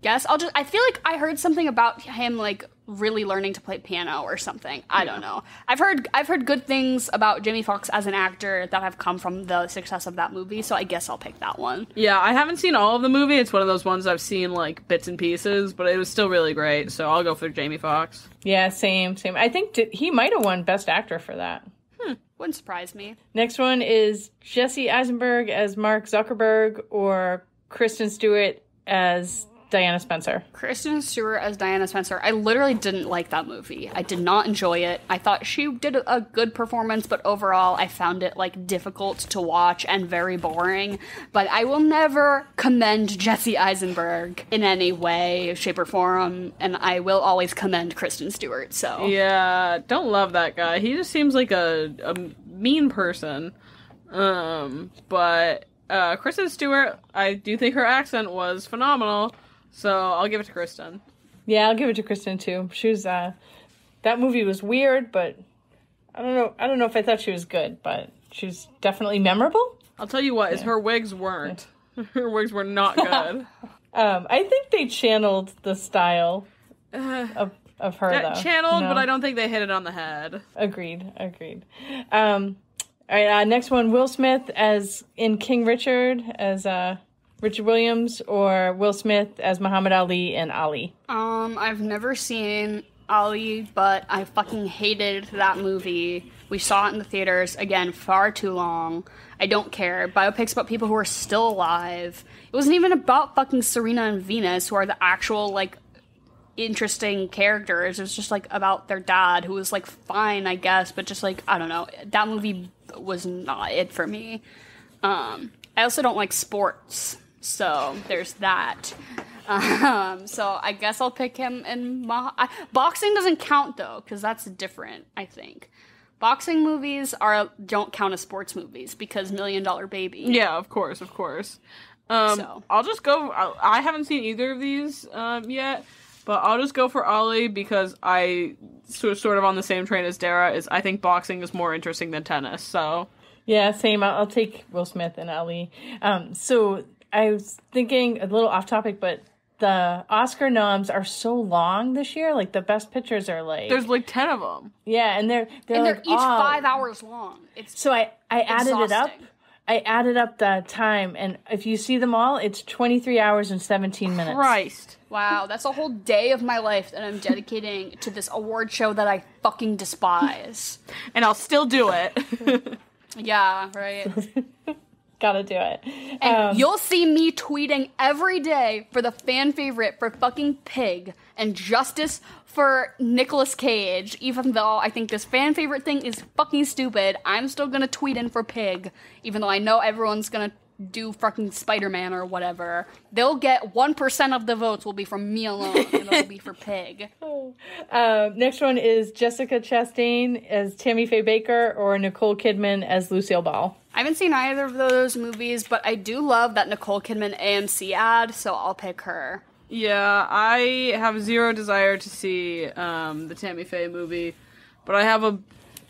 guess I feel like I heard something about him, really learning to play piano or something. I don't know. I've heard good things about Jamie Foxx as an actor that have come from the success of that movie, so I guess I'll pick that one. Yeah, I haven't seen all of the movie. It's one of those ones I've seen, bits and pieces, but it was still really great, so I'll go for Jamie Foxx. Yeah, same. I think he might have won Best Actor for that. Wouldn't surprise me. Next one is Jesse Eisenberg as Mark Zuckerberg or Kristen Stewart as Diana Spencer. Kristen Stewart as Diana Spencer. I literally didn't like that movie. I did not enjoy it. I thought she did a good performance, but overall I found it difficult to watch and very boring. But I will never commend Jesse Eisenberg in any way, shape, or form, and I will always commend Kristen Stewart. So Yeah, don't love that guy. He just seems like a mean person. But Kristen Stewart, I do think her accent was phenomenal. So I'll give it to Kristen. Yeah, I'll give it to Kristen too. She was that movie was weird, but I don't know if I thought she was good, but she was definitely memorable. I'll tell you what, is her wigs weren't. Her wigs were not good. I think they channeled the style of her though. Channeled, but I don't think they hit it on the head. Agreed. All right, next one, Will Smith as in King Richard as Richard Williams or Will Smith as Muhammad Ali in Ali. I've never seen Ali, but I fucking hated that movie. We saw it in the theaters, again, far too long. I don't care. Biopics about people who are still alive. It wasn't even about fucking Serena and Venus, who are the actual, interesting characters. It was just, about their dad, who was, fine, I guess, but just, I don't know. That movie was not it for me. I also don't like sports. So there's that. So I guess I'll pick him in boxing doesn't count though, because that's different, I think. Boxing movies don't count as sports movies because $1 Million Baby. Yeah, of course. So I'll just go. I haven't seen either of these yet, but I'll just go for Ali because I sort of on the same train as Dara. I think boxing is more interesting than tennis. So yeah, same. I'll take Will Smith and Ali. So I was thinking a little off topic, but the Oscar noms are so long this year. The best pictures are there's 10 of them. Yeah, and they're each 5 hours long. So I added it up. exhausting. I added up the time, and if you see them all, it's 23 hours and 17 minutes. Christ. Wow, that's a whole day of my life that I'm dedicating to this award show that I fucking despise. And I'll still do it. Yeah, right. Gotta do it. And you'll see me tweeting every day for the fan favorite for fucking Pig and justice for Nicolas Cage. Even though I think this fan favorite thing is fucking stupid, I'm still gonna tweet in for Pig. Even though I know everyone's gonna do fucking Spider-Man or whatever. They'll get 1% of the votes will be from me alone, and it'll be for Pig. Next one is Jessica Chastain as Tammy Faye Baker or Nicole Kidman as Lucille Ball. I haven't seen either of those movies, but I do love that Nicole Kidman AMC ad, so I'll pick her. Yeah, I have zero desire to see the Tammy Faye movie, but I have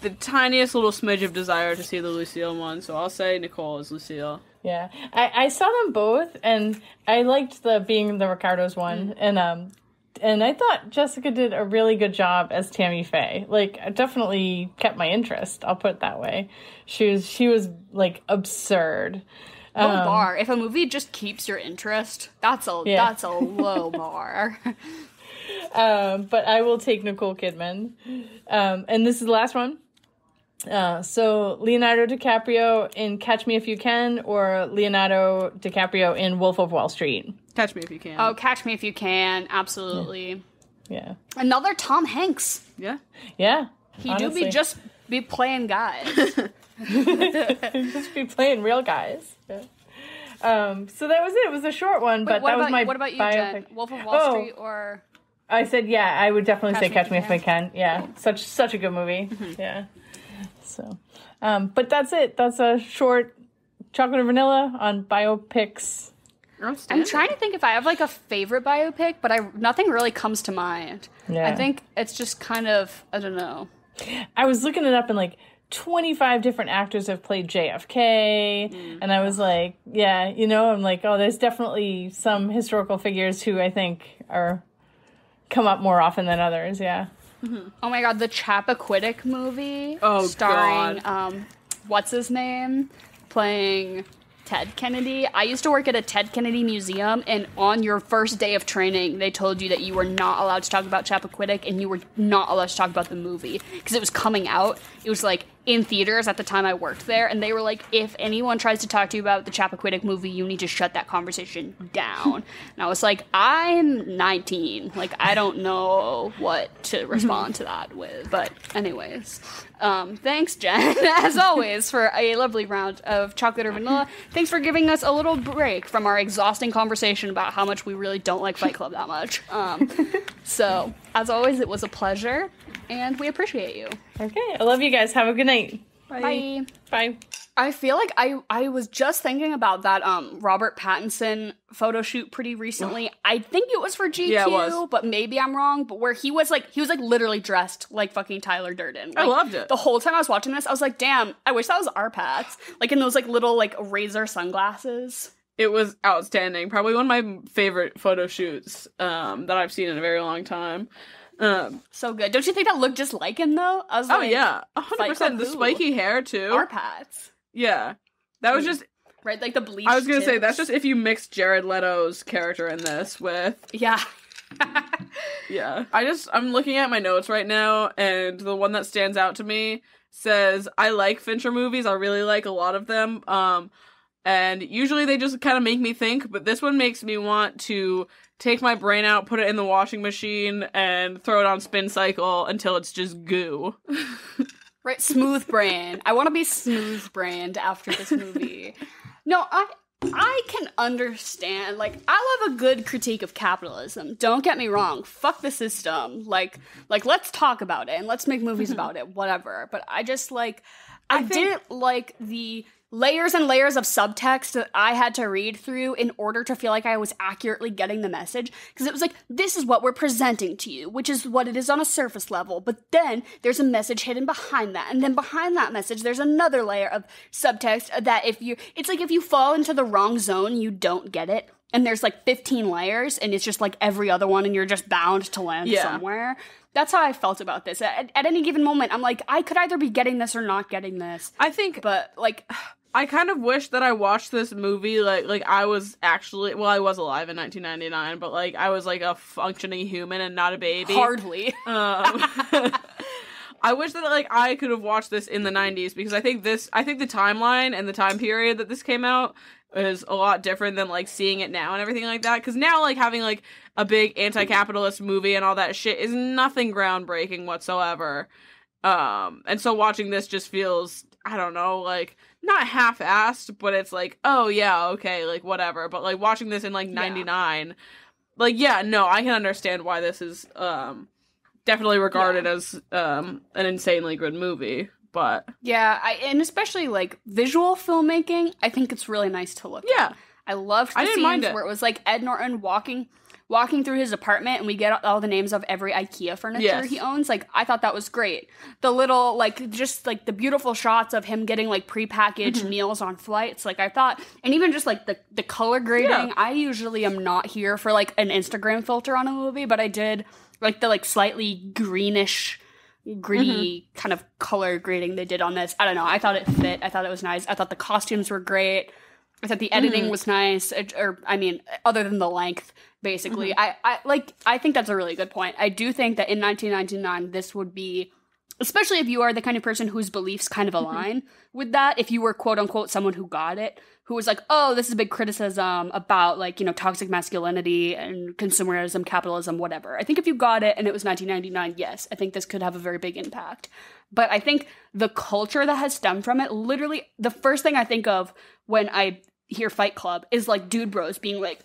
the tiniest little smidge of desire to see the Lucille one, so I'll say Nicole as Lucille. Yeah, I saw them both, and I liked the being the Ricardos one, and I thought Jessica did a really good job as Tammy Faye. Like, it definitely kept my interest. I'll put it that way. She was like absurd. Low bar. If a movie just keeps your interest, that's a low bar. But I will take Nicole Kidman. And this is the last one. So Leonardo DiCaprio in Catch Me If You Can or Leonardo DiCaprio in Wolf of Wall Street. Catch Me If You Can. Oh, Catch Me If You Can. Absolutely. Yeah. Another Tom Hanks. Yeah. Yeah. He honestly. do be playing guys. Just be playing real guys. Yeah. So that was it. It was a short one, but that was my What about you, biopic. Jen? Wolf of Wall Street or... I said, yeah, I would definitely say Catch Me If I Can. Can. Yeah. Such a good movie. Yeah. So, but that's it. That's a short chocolate or vanilla on biopics. I'm trying to think if I have like a favorite biopic, but nothing really comes to mind. Yeah. I think it's just kind of, I don't know. I was looking it up and like 25 different actors have played JFK. And I was like, yeah, I'm like, oh, there's definitely some historical figures who I think come up more often than others. Yeah. Mm-hmm. Oh my god, the Chappaquiddick movie. Oh, starring, God. What's his name? Playing Ted Kennedy. I used to work at a Ted Kennedy museum, and on your first day of training, they told you that you were not allowed to talk about Chappaquiddick, and you were not allowed to talk about the movie, because it was coming out. It was like in theaters at the time I worked there, and they were like, if anyone tries to talk to you about the Chappaquiddick movie, you need to shut that conversation down. And I was like, I'm 19. Like, I don't know what to respond to that with. But anyways, thanks, Jen, as always, for a lovely round of chocolate or vanilla. Thanks for giving us a little break from our exhausting conversation about how much we really don't like Fight Club that much. So, as always, it was a pleasure. And we appreciate you. Okay. I love you guys. Have a good night. Bye. Bye. I feel like I was just thinking about that Robert Pattinson photo shoot pretty recently. I think it was for GQ, Yeah, it was. but maybe I'm wrong. But where he was like literally dressed like fucking Tyler Durden. Like, I loved it. The whole time I was watching this, I was like, damn, I wish that was our Pats. Like in those like little like razor sunglasses. It was outstanding. Probably one of my favorite photo shoots that I've seen in a very long time. So good. Don't you think that looked just like him though? I was Oh like, yeah, Fight 100%. Club The who? spiky hair too. Our Pats. Yeah, that was just. Right, like the bleached I was gonna say tips. that's just if you mix Jared Leto's character in this with. Yeah. Yeah, I'm looking at my notes right now, and the one that stands out to me says I like Fincher movies. I really like a lot of them. And usually they just kind of make me think, but this one makes me want to take my brain out, put it in the washing machine, and throw it on spin cycle until it's just goo. Right, smooth brain. I want to be smooth brained after this movie. No, I can understand. Like, I love a good critique of capitalism. Don't get me wrong. Fuck the system. Like let's talk about it and let's make movies about it. Whatever. But I just I didn't like the layers and layers of subtext that I had to read through in order to feel like I was accurately getting the message. Because it was like, this is what we're presenting to you, which is what it is on a surface level. But then there's a message hidden behind that. And then behind that message, there's another layer of subtext that it's like if you fall into the wrong zone, you don't get it. And there's like 15 layers and it's just like every other one and you're just bound to land somewhere. That's how I felt about this. At any given moment, I'm like, I could either be getting this or not getting this. I think, but like, I kind of wish that I watched this movie like I was actually, well, I was alive in 1999, but like I was like a functioning human and not a baby. Hardly. I wish that, like, I could have watched this in the 90s, because I think the timeline and the time period that this came out is a lot different than, like, seeing it now and everything like that. Because now, like, having, like, a big anti-capitalist movie and all that shit is nothing groundbreaking whatsoever. And so watching this just feels, I don't know, like, not half-assed, but it's like, oh, yeah, okay, like, whatever. But, like, watching this in, like, 99, like, yeah, no, I can understand why this is, definitely regarded as an insanely good movie, but and especially like visual filmmaking, I think it's really nice to look at. I loved the scenes where it was like Ed Norton walking through his apartment and we get all the names of every IKEA furniture he owns. Like, I thought that was great. The little, like, just like the beautiful shots of him getting like prepackaged meals on flights, like I thought, and even just like the color grading. I usually am not here for like an Instagram filter on a movie, but I did like the like slightly greenish, gritty kind of color grading they did on this. I don't know. I thought it fit. I thought it was nice. I thought the costumes were great. I thought the editing was nice. Other than the length, basically. I think that's a really good point. I do think that in 1999, this would be, especially if you are the kind of person whose beliefs kind of align with that, if you were quote unquote someone who got it, who was like, oh, this is a big criticism about, like, you know, toxic masculinity and consumerism, capitalism, whatever. I think if you got it and it was 1999, yes, I think this could have a very big impact. But I think the culture that has stemmed from it, literally, the first thing I think of when I hear Fight Club is, like, dude bros being like,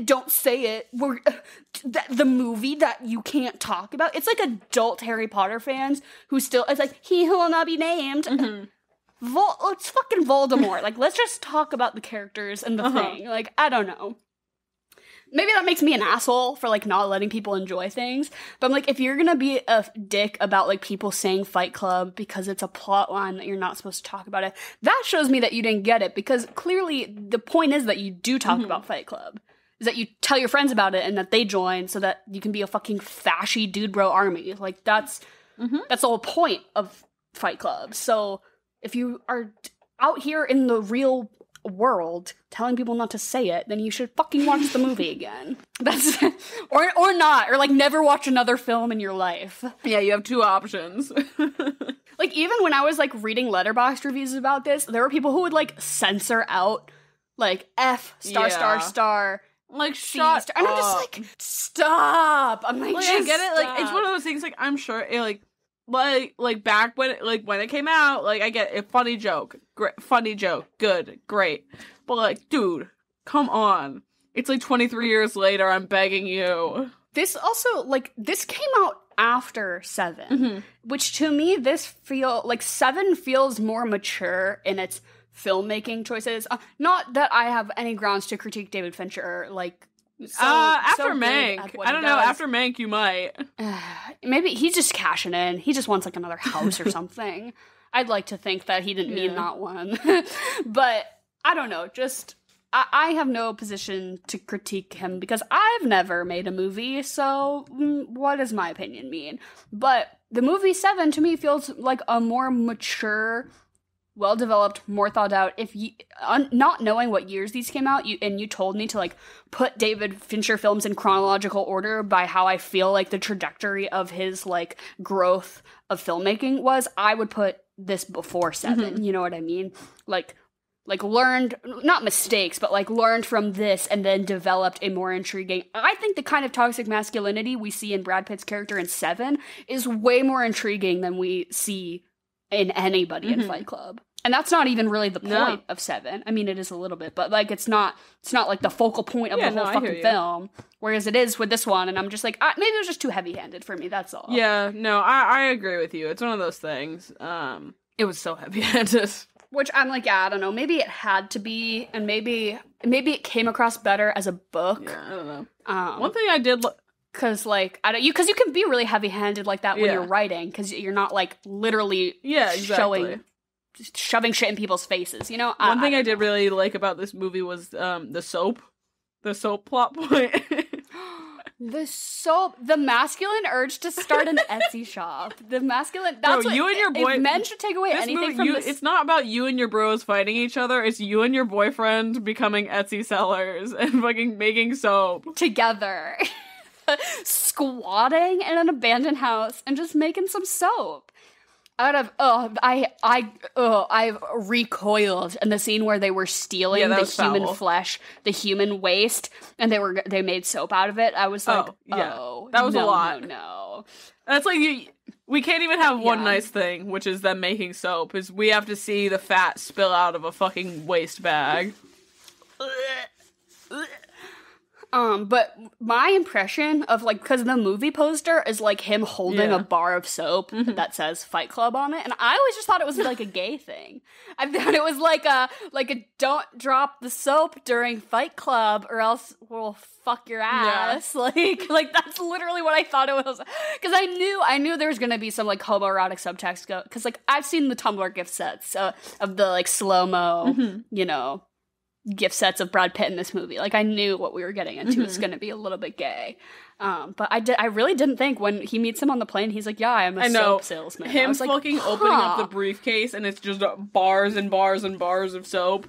don't say it. The movie that you can't talk about. It's like adult Harry Potter fans who still, it's like, he who will not be named. It's fucking Voldemort. Like, let's just talk about the characters and the thing. Like, I don't know. Maybe that makes me an asshole for, like, not letting people enjoy things. But I'm like, if you're gonna be a dick about, like, people saying Fight Club because it's a plot line that you're not supposed to talk about it, that shows me that you didn't get it. Because clearly the point is that you do talk about Fight Club. Is that you tell your friends about it and that they join so that you can be a fucking fashy dude bro army. Like, that's the whole point of Fight Club. So if you are out here in the real world telling people not to say it, then you should fucking watch the movie again. That's or not, or like never watch another film in your life. Yeah, you have two options. Like, even when I was like reading Letterboxd reviews about this, there were people who would like censor out like F star like C shut star, and I'm just like, stop. I'm like I get it. Like, it's one of those things. Like, I'm sure it, like back when it came out, like, I get it, funny joke, good, great, but like, dude, come on, it's like 23 years later, I'm begging you. This also, like, this came out after 7, which to me, like, 7 feels more mature in its filmmaking choices. Not that I have any grounds to critique David Fincher, like, after Mank. I don't know, after Mank you might. Maybe he's just cashing in. He just wants like another house or something. I'd like to think that he didn't mean that one. But I don't know, just I have no position to critique him because I've never made a movie, so what does my opinion mean? But the movie 7 to me feels like a more mature, well-developed, more thought out. If you, not knowing what years these came out, you told me to like put David Fincher films in chronological order by how I feel like the trajectory of his like growth of filmmaking was, I would put this before 7. You know what I mean? Like learned, not mistakes, but like learned from this and then developed a more intriguing. I think the kind of toxic masculinity we see in Brad Pitt's character in 7 is way more intriguing than we see in anybody in Fight Club. And that's not even really the point of 7. I mean, it is a little bit, but like it's not like the focal point of the whole fucking film. Whereas it is with this one, and I'm just like, maybe it was just too heavy-handed for me, that's all. Yeah, no, I agree with you. It's one of those things. It was so heavy-handed. Which I'm like, yeah, I don't know. Maybe it had to be, and maybe it came across better as a book. Yeah, I don't know. One thing I did because like because you can be really heavy-handed like that when you're writing, because you're not like literally shoving shit in people's faces, you know. One thing I did really like about this movie was the soap plot point. The masculine urge to start an Etsy shop. The masculine. That's Bro, what you and your boy. If men should take away anything from this. It's not about you and your bros fighting each other. It's you and your boyfriend becoming Etsy sellers and fucking making soap together. squatting in an abandoned house and just making some soap. I've recoiled in the scene where they were stealing the human flesh, the human waste, and they made soap out of it. I was like, that was a lot. No. That's like we can't even have one nice thing, which is them making soap. Is we have to see the fat spill out of a fucking waste bag. But my impression of, like, because the movie poster is, like, him holding a bar of soap that says Fight Club on it, and I always just thought it was, like, a gay thing. I thought it was, like a don't drop the soap during Fight Club or else we'll fuck your ass. Yeah. Like, that's literally what I thought it was. Because I knew there was going to be some, like, homoerotic subtext, because, like, I've seen the Tumblr gift sets of the, like, slow-mo, you know, gift sets of Brad Pitt in this movie. Like, I knew what we were getting into was going to be a little bit gay. But I really didn't think when he meets him on the plane, he's like, yeah, I'm a soap salesman. Him fucking opening up the briefcase and it's just bars and bars and bars of soap.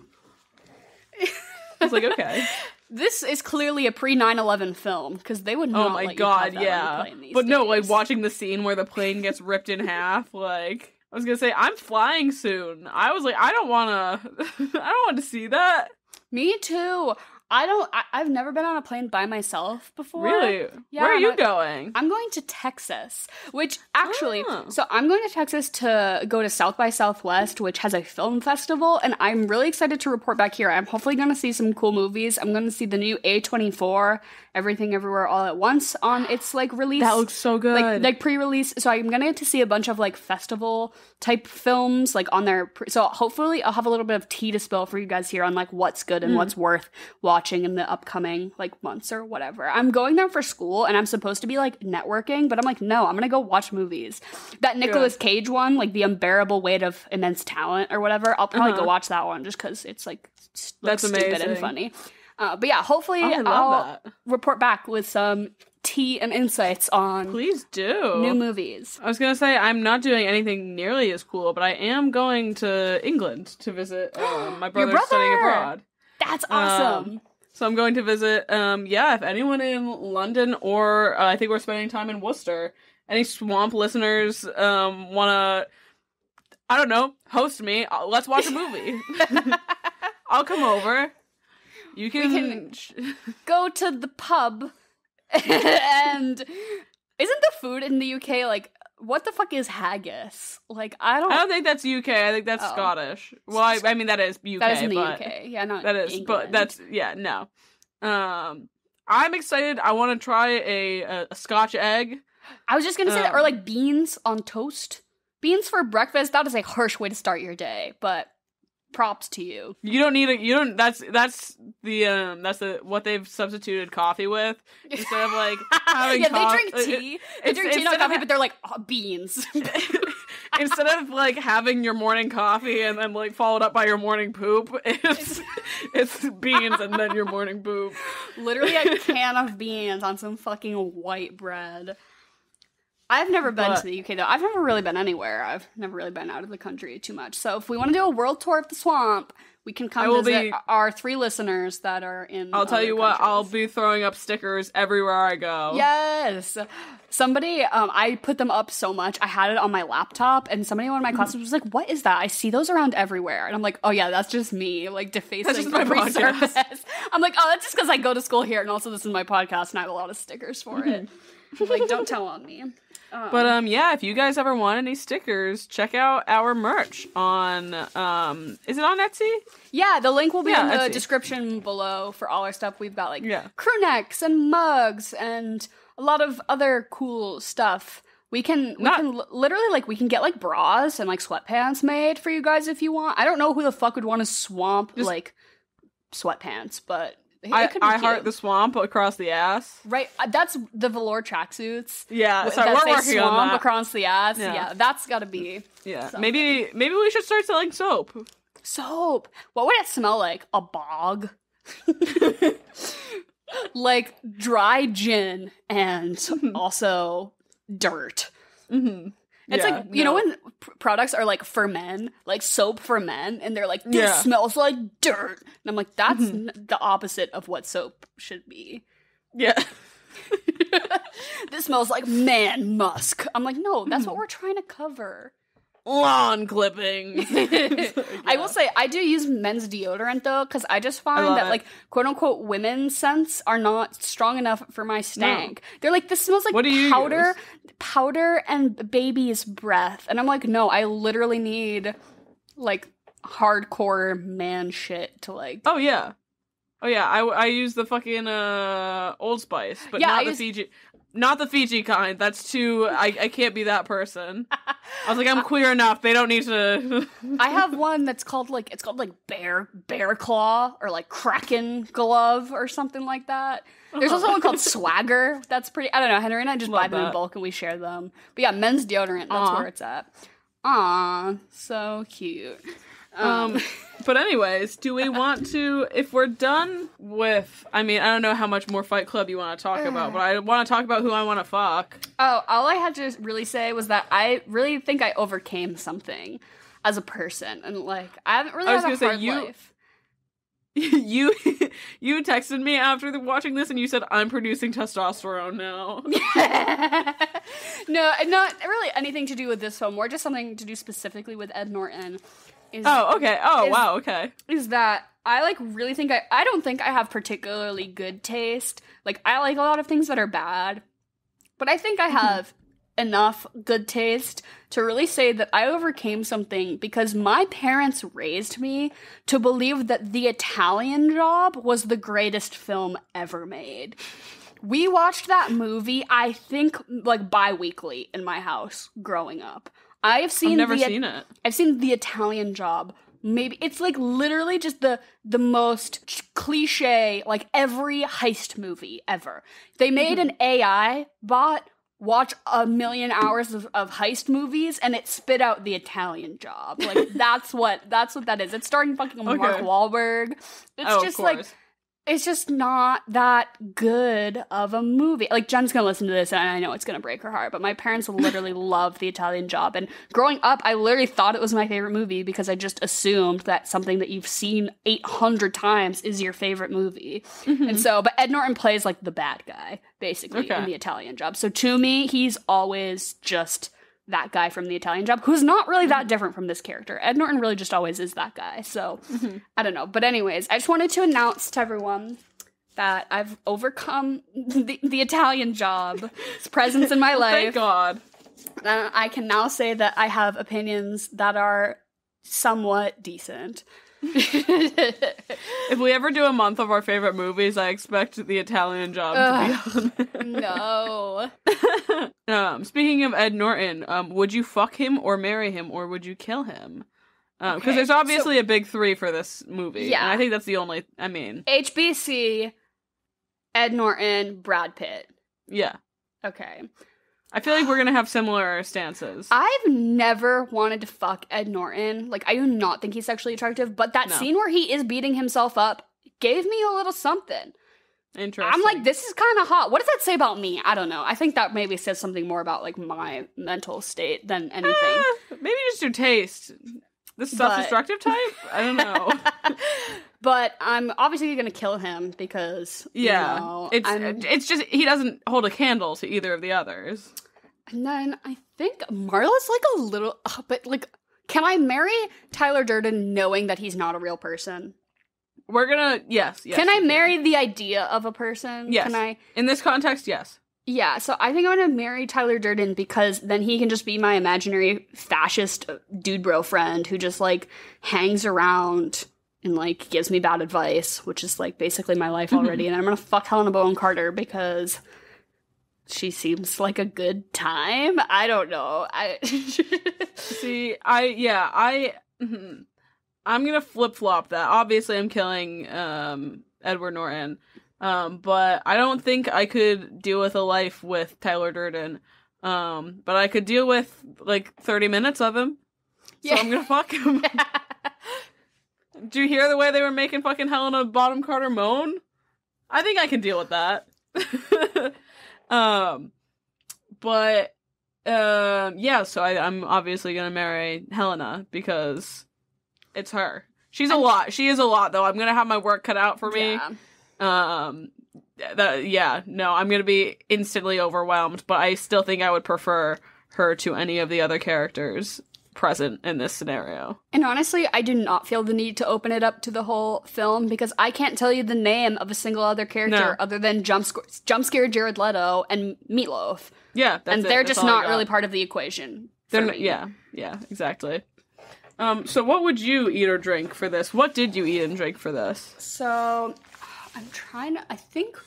It's like, okay. This is clearly a pre-9/11 film, because they would not let you have that on the plane these days. No, like, watching the scene where the plane gets ripped in half, like, I was gonna say, I'm flying soon. I was like, I don't want to see that. Me too. I've never been on a plane by myself before. Really? Yeah, where are you going? I'm going to Texas, which actually, so I'm going to Texas to go to South by Southwest, which has a film festival, and I'm really excited to report back here. I'm hopefully going to see some cool movies. I'm going to see the new A24, Everything Everywhere All at Once on its, like, release. That looks so good. Like pre-release. So I'm going to get to see a bunch of, like, festival type films, like, on their, so hopefully I'll have a little bit of tea to spill for you guys here on, like, what's good and what's worth watching in the upcoming, like, months or whatever. I'm going there for school and I'm supposed to be, like, networking, but I'm like, no, I'm gonna go watch movies. That Nicolas Cage one, like, The Unbearable Weight of Immense Talent or whatever, I'll probably go watch that one just because it's, like, that's stupid amazing and funny. But yeah, hopefully I'll report back with some tea and insights on please do new movies. I was gonna say I'm not doing anything nearly as cool, but I am going to England to visit my brother's studying abroad. That's awesome. So I'm going to visit, if anyone in London or I think we're spending time in Worcester, any Swamp listeners want to, I don't know, host me, let's watch a movie. I'll come over. We can go to the pub, and isn't the food in the UK, like, what the fuck is haggis? Like, I don't think that's UK. I think that's Scottish. Well, I mean, that is UK. That is in the UK. Yeah, not that is, England. But that's, no. I'm excited. I want to try a Scotch egg. I was just gonna say that, or, like, beans on toast. Beans for breakfast, that is a harsh way to start your day, but props to you. That's what they've substituted coffee with instead of, like, having they drink tea. They drink tea, not coffee, but they're like, beans. Instead of, like, having your morning coffee and then, like, followed up by your morning poop, it's beans and then your morning poop. Literally a can of beans on some fucking white bread. I've never been to the UK, though. I've never really been anywhere. I've never really been out of the country too much. So if we want to do a world tour of the swamp, we can come visit our 3 listeners that are in I'll tell you what, I'll be throwing up stickers everywhere I go. Yes! Somebody, I put them up so much. I had it on my laptop, and somebody in one of my classes was like, what is that? I see those around everywhere. And I'm like, oh yeah, that's just me, like, defacing every surface. I'm like, oh, that's just because I go to school here, and also this is my podcast, and I have a lot of stickers for it. Like, don't tell on me. But if you guys ever want any stickers, check out our merch on is it on Etsy? Yeah, the link will be in the description below for all our stuff. We've got, like, crew necks and mugs and a lot of other cool stuff. We can literally, like, we can get, like, bras and, like, sweatpants made for you guys if you want. I don't know who the fuck would want to swamp like sweatpants, but I heart the swamp across the ass. Right, that's the velour tracksuits. Yeah, so we're working on that. Across the ass. Yeah, that's got to be. Yeah, something. Maybe we should start selling soap. Soap. What would it smell like? A bog. Like dry gin and also dirt. Mm-hmm. It's like, you know when products are, like, for men, like soap for men, and they're like, this smells like dirt. And I'm like, that's the opposite of what soap should be. Yeah. This smells like man musk. I'm like, no, that's what we're trying to cover. Lawn clippings. I will say, I do use men's deodorant, though, because I just find that, like, quote-unquote women's scents are not strong enough for my stank. No. They're like, this smells like powder and baby's breath. And I'm like, no, I literally need, like, hardcore man shit to, like... Oh, yeah. I use the fucking Old Spice, but not the Fiji... Not the Fiji kind. That's too... I can't be that person. I was like, I'm queer enough. They don't need to... I have one that's called, like... It's called, like, Bear Claw or, like, Kraken Glove or something like that. There's also one called Swagger. That's pretty... I don't know. Henry and I just buy them in bulk and we share them. But yeah, men's deodorant. That's where it's at. Aw. So cute. But anyways, do we want to, if we're done with, I mean, I don't know how much more Fight Club you want to talk about, but I want to talk about who I want to fuck. Oh, all I had to really say was that I really think I overcame something as a person, and, like, I haven't really had a hard life. You texted me after watching this and you said, I'm producing testosterone now. No, not really anything to do with this film, more just something to do specifically with Ed Norton. Okay. Is that I, like, really think I don't think I have particularly good taste. Like, I like a lot of things that are bad, but I think I have enough good taste to really say that I overcame something because my parents raised me to believe that The Italian Job was the greatest film ever made. We watched that movie, I think, like, bi-weekly in my house growing up. I've never seen it. I've seen The Italian Job. Maybe it's, like, literally just the most cliche, like, every heist movie ever. They made an AI bot watch 1,000,000 hours of heist movies and it spit out The Italian Job. Like, that's what that is. It's starring fucking Mark Wahlberg. It's just like, it's just not that good of a movie. Like, Jen's gonna listen to this, and I know it's gonna break her heart, but my parents literally loved The Italian Job, and growing up, I literally thought it was my favorite movie because I just assumed that something that you've seen 800 times is your favorite movie. And so, but Ed Norton plays, like, the bad guy, basically, in The Italian Job. So to me, he's always just that guy from The Italian Job, who's not really that different from this character. Ed Norton really just always is that guy, so I don't know. But anyways, I just wanted to announce to everyone that I've overcome the Italian Job's presence in my life. Thank God. And I can now say that I have opinions that are somewhat decent. If we ever do a month of our favorite movies, I expect The Italian Job to be on. No. Speaking of Ed Norton, would you fuck him or marry him, or would you kill him? Because there's obviously a big three for this movie. Yeah. And I think that's the only, I mean. HBC, Ed Norton, Brad Pitt. Yeah. Okay. I feel like we're gonna have similar stances. I've never wanted to fuck Ed Norton. Like, I do not think he's sexually attractive, but that scene where he is beating himself up gave me a little something. Interesting. I'm like, this is kind of hot. What does that say about me? I don't know. I think that maybe says something more about, like, my mental state than anything. Maybe just your taste. The self-destructive type? I don't know. But I'm obviously going to kill him because, you know, it's just, he doesn't hold a candle to either of the others. And then I think Marla's, like, a little, but, like, can I marry Tyler Durden knowing that he's not a real person? We're gonna, yes. Can I marry the idea of a person? Yes. Can I? In this context, yes. Yeah, so I think I'm gonna marry Tyler Durden because then he can just be my imaginary fascist dude bro friend who just, like, hangs around and, like, gives me bad advice, which is, like, basically my life already. And I'm gonna fuck Helena Bonham Carter because she seems like a good time. I don't know. I'm gonna flip-flop that. Obviously, I'm killing Edward Norton. But I don't think I could deal with a life with Tyler Durden. But I could deal with, like, 30 minutes of him. So I'm gonna fuck him. Do you hear the way they were making fucking Helena Bonham Carter moan? I think I can deal with that. So I'm obviously gonna marry Helena because it's her. She's a lot. She is a lot, though. I'm gonna have my work cut out for me. I'm gonna be instantly overwhelmed, but I still think I would prefer her to any of the other characters present in this scenario. And honestly, I do not feel the need to open it up to the whole film because I can't tell you the name of a single other character other than jump scare Jared Leto and Meatloaf. Yeah, and they're just not really part of the equation. Yeah, exactly. So what would you eat or drink for this? What did you eat and drink for this? So, I think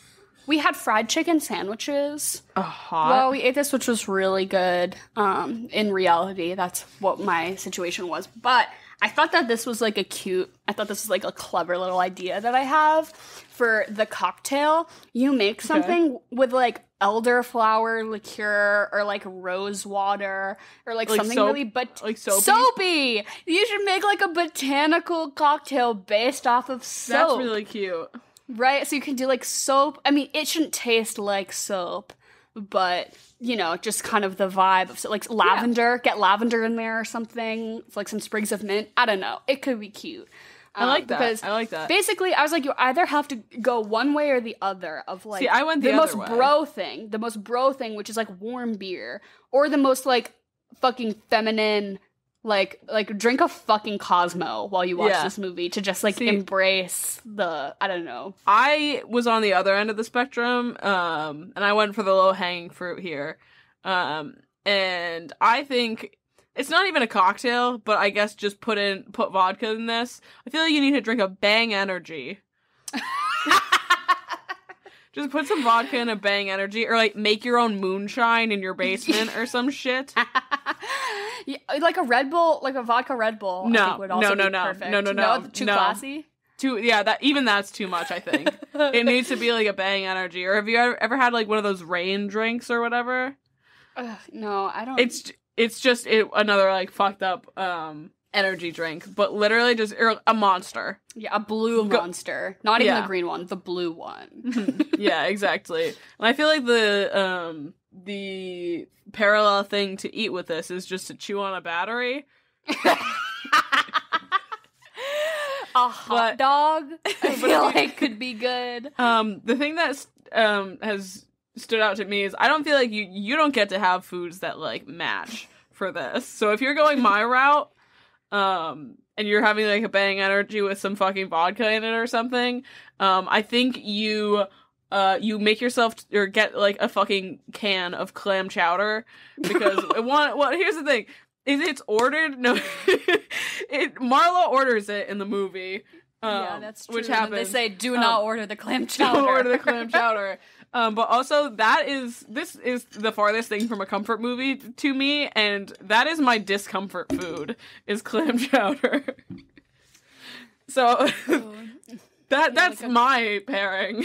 we had fried chicken sandwiches. Hot. Well, we ate this, which was really good. In reality, that's what my situation was. But I thought that this was like a clever little idea that I have for the cocktail. You make something with like elderflower liqueur or like rose water or like something soap? really soapy? Soapy. You should make like a botanical cocktail based off of soap. That's really cute. Right? So you can do like soap. I mean, it shouldn't taste like soap, but just kind of the vibe of like lavender. Get lavender in there or something. It's like some sprigs of mint. I don't know. It could be cute. I like that. Because I like that. Basically, I was like, you either have to go one way or the other of like I went the most other way. the most bro thing, which is like warm beer, or the most like fucking feminine, like drink a fucking Cosmo while you watch this movie to just like embrace the, I don't know. I was on the other end of the spectrum, and I went for the low hanging fruit here, and I think. It's not even a cocktail, but I guess just put vodka in this. I feel like you need to drink a Bang Energy. Just put some vodka in a Bang Energy, or like make your own moonshine in your basement or some shit. Yeah, like a Red Bull, like a vodka Red Bull. No, I think would also be perfect. No, too classy. That's too much. I think it needs to be like a Bang Energy. Or have you ever had like one of those rain drinks or whatever? No, I don't. It's just another like fucked up energy drink, but literally just a Monster. Yeah, a blue Monster, not even the green one, the blue one. Yeah, exactly. And I feel like the parallel thing to eat with this is just to chew on a battery. A hot dog, I feel like could be good. The thing that has stood out to me is I don't feel like you don't get to have foods that like match for this. So if you're going my route, and you're having like a Bang Energy with some fucking vodka in it or something, I think you make yourself or get like a fucking can of clam chowder because here's the thing. Is it's ordered? No, Marla orders it in the movie. Yeah, that's true. Which happens. They say, "Do not order the clam chowder." Don't order the clam chowder. But also, this is the farthest thing from a comfort movie to me, and that is my discomfort food, is clam chowder. So, that's like my pairing.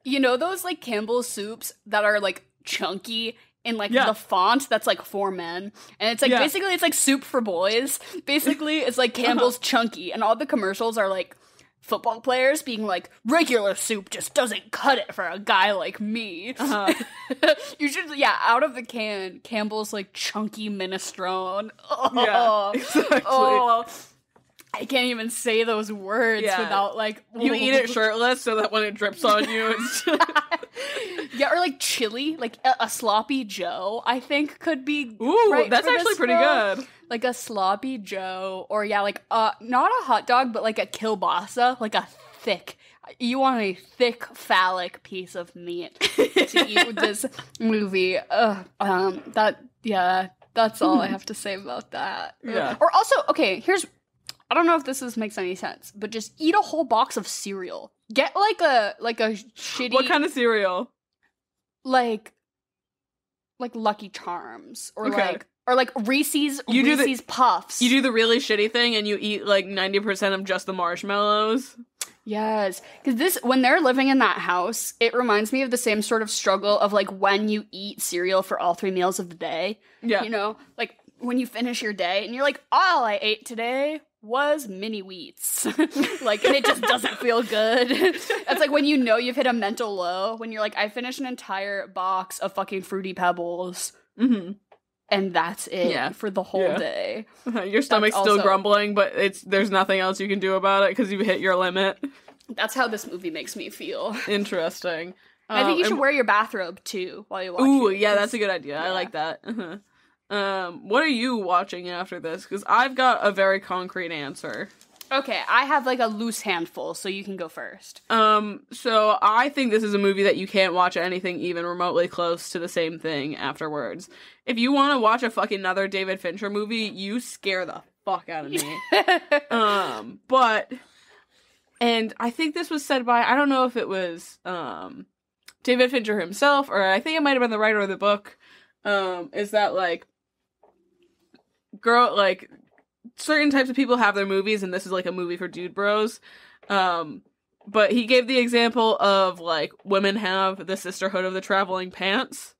You know those, like, Campbell's soups that are, like, chunky in, like, the font that's, like, for men? And it's, like, basically, it's, like, soup for boys. Basically, it's, like, Campbell's chunky, and all the commercials are, like, football players being like, regular soup just doesn't cut it for a guy like me. You should, out of the can, Campbell's like chunky minestrone. Oh, yeah, exactly. Oh, I can't even say those words without like... You eat it shirtless so that when it drips on you, it's... Yeah, or like chili, like a sloppy Joe, I think could be. Ooh, that's actually pretty good. Like a sloppy Joe, or like not a hot dog, but like a kielbasa, like a thick. You want a thick phallic piece of meat to eat with this movie. That's all I have to say about that. Yeah. Or also, okay, I don't know if this makes any sense, but just eat a whole box of cereal. Get like a shitty. What kind of cereal? Like Lucky Charms or like Reese's Puffs. You do the really shitty thing and you eat like 90% of just the marshmallows. Yes, because when they're living in that house, it reminds me of the same sort of struggle of like when you eat cereal for all 3 meals of the day. Yeah, you know, like when you finish your day and you're like, all I ate today was mini wheats. Like, and it just doesn't feel good. It's like when you know you've hit a mental low, when you're like, I finished an entire box of fucking Fruity Pebbles. Mm-hmm. And that's it for the whole day. Your stomach's still grumbling, but there's nothing else you can do about it because you've hit your limit. That's how this movie makes me feel. Interesting. I think you should wear your bathrobe, too, while you watch it. Ooh, yeah, that's a good idea. I like that. What are you watching after this? Because I've got a very concrete answer. Okay, I have, like, a loose handful, so you can go first. So I think this is a movie that you can't watch anything even remotely close to the same thing afterwards. If you want to watch a fucking another David Fincher movie, you scare the fuck out of me. And I think this was said by, I don't know if it was, David Fincher himself, or I think it might have been the writer of the book, is that, like, certain types of people have their movies, and this is, like, a movie for dude bros. But he gave the example of, like, women have the Sisterhood of the Traveling Pants.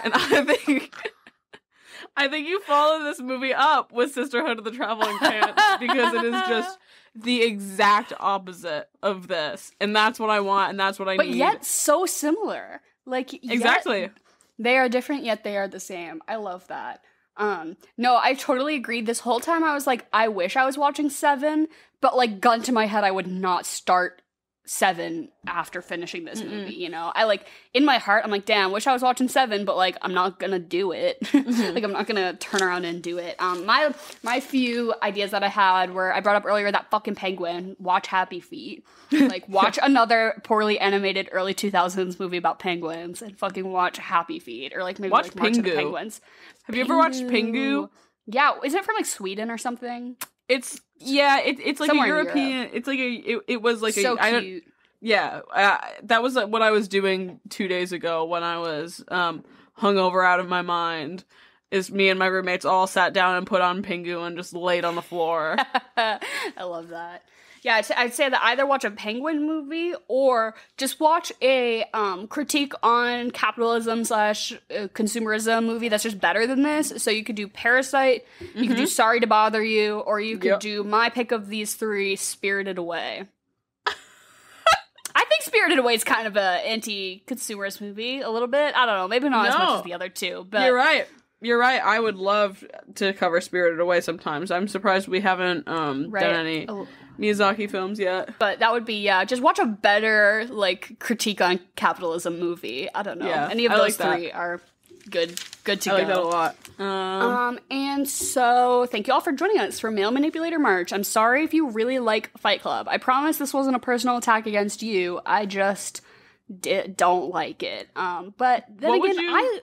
And I think you follow this movie up with Sisterhood of the Traveling Pants, because it is just the exact opposite of this. And that's what I want, and that's what I need. But yet so similar. Like, exactly. They are different, yet they are the same. I love that. No, I totally agreed. This whole time I was like, I wish I was watching Seven, but, like, gun to my head, I would not start Seven after finishing this movie, you know? I, like, in my heart, I'm like, damn, wish I was watching Seven, but, like, I'm not gonna do it. Like, I'm not gonna turn around and do it. My few ideas that I had were, I brought up earlier, that fucking penguin, watch Happy Feet. Like, watch another poorly animated early 2000s movie about penguins, and fucking watch Happy Feet, or, like, maybe, watch like, March of the Pingu. Penguins. Have you ever watched Pingu? Yeah, isn't it from, like, Sweden or something? It's like Somewhere a in European. Europe. It's like it was like So I don't, cute. yeah, that was what I was doing 2 days ago when I was hungover out of my mind. Is me and my roommates all sat down and put on Pingu and just laid on the floor. I love that. Yeah, I'd say that either watch a penguin movie or just watch a critique on capitalism / consumerism movie that's just better than this. So you could do Parasite, you could do Sorry to Bother You, or you could do my pick of these three, Spirited Away. I think Spirited Away is kind of a anti-consumerist movie, a little bit. I don't know, maybe not as much as the other two. But You're right. I would love to cover Spirited Away sometimes. I'm surprised we haven't done any Miyazaki films yet. But that would be, just watch a better, like, critique on capitalism movie. I don't know. Yeah, any of those three are good to go. I like that a lot. And so thank you all for joining us for Male Manipulator March. I'm sorry if you really like Fight Club. I promise this wasn't a personal attack against you. I just don't like it. But then what again,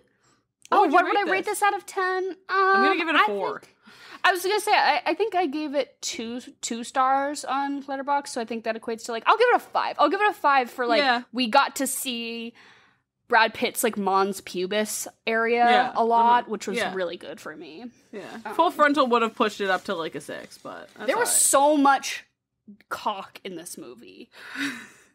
what would I rate this out of 10? I'm gonna give it a 4. I was gonna say, I think I gave it two stars on Letterboxd, so I think that equates to, like, I'll give it a 5. I'll give it a 5 for, like, we got to see Brad Pitt's, like, Mons Pubis area a lot, which was really good for me. Yeah. Full Frontal would have pushed it up to, like, a 6, but there was so much cock in this movie.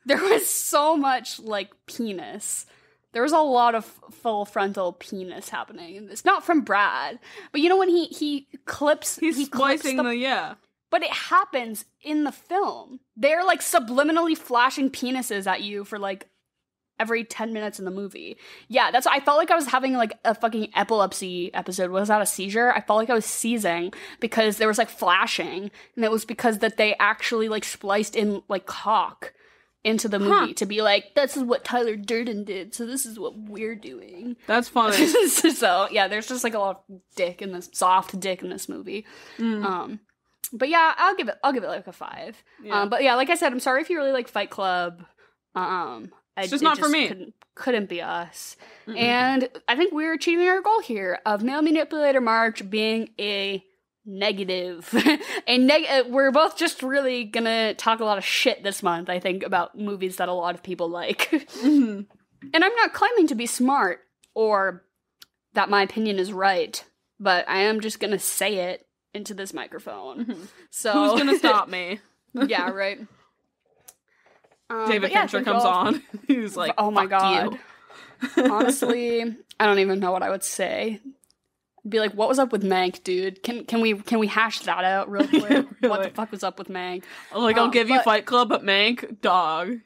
There was so much, like, penis. There was a lot of full frontal penis happening in this. Not from Brad, but you know when he clips... He's splicing the... But it happens in the film. They're, like, subliminally flashing penises at you for, like, every 10 minutes in the movie. Yeah, I felt like I was having, like, a fucking epilepsy episode. Was that a seizure? I felt like I was seizing because there was, like, flashing. And it was because that they actually, like, spliced in, like, cock into the movie to be like, this is what Tyler Durden did, so this is what we're doing. That's funny. So, yeah, there's just, like, a lot of soft dick in this movie. But yeah, I'll give it like a 5. Yeah. But yeah, like I said, I'm sorry if you really like Fight Club. It's just not for me. Couldn't be us. And I think we're achieving our goal here of Male Manipulator March being a negative. We're both just really gonna talk a lot of shit this month, I think, about movies that a lot of people like. And I'm not claiming to be smart or that my opinion is right, but I am just gonna say it into this microphone. So who's gonna stop me? Yeah, right. David Fincher comes on. He's like, oh my god. You. Honestly, I don't even know what I would say. Be like, what was up with Mank, dude? Can we hash that out real quick? Really? What the fuck was up with Mank? Like, I'll give you Fight Club, but Mank, dog.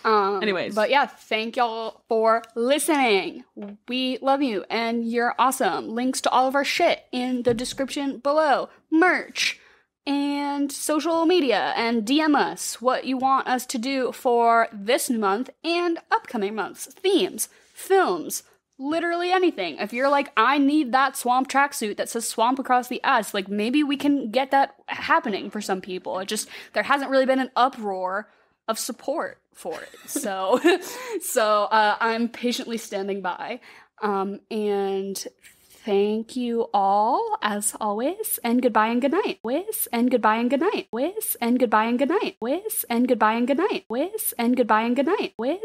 Anyways. But yeah, thank y'all for listening. We love you, and you're awesome. Links to all of our shit in the description below. Merch. and social media and DM us what you want us to do for this month and upcoming months. Themes, films, literally anything. If you're like, I need that swamp tracksuit that says swamp across the S, like maybe we can get that happening for some people. It just, there hasn't really been an uproar of support for it. So, I'm patiently standing by. And thank you all, as always, and goodbye and good night. Whiz, and goodbye and good night. Whiz, and goodbye and good night. Whiz, and goodbye and good night. Whiz, and goodbye and good night. Whiz.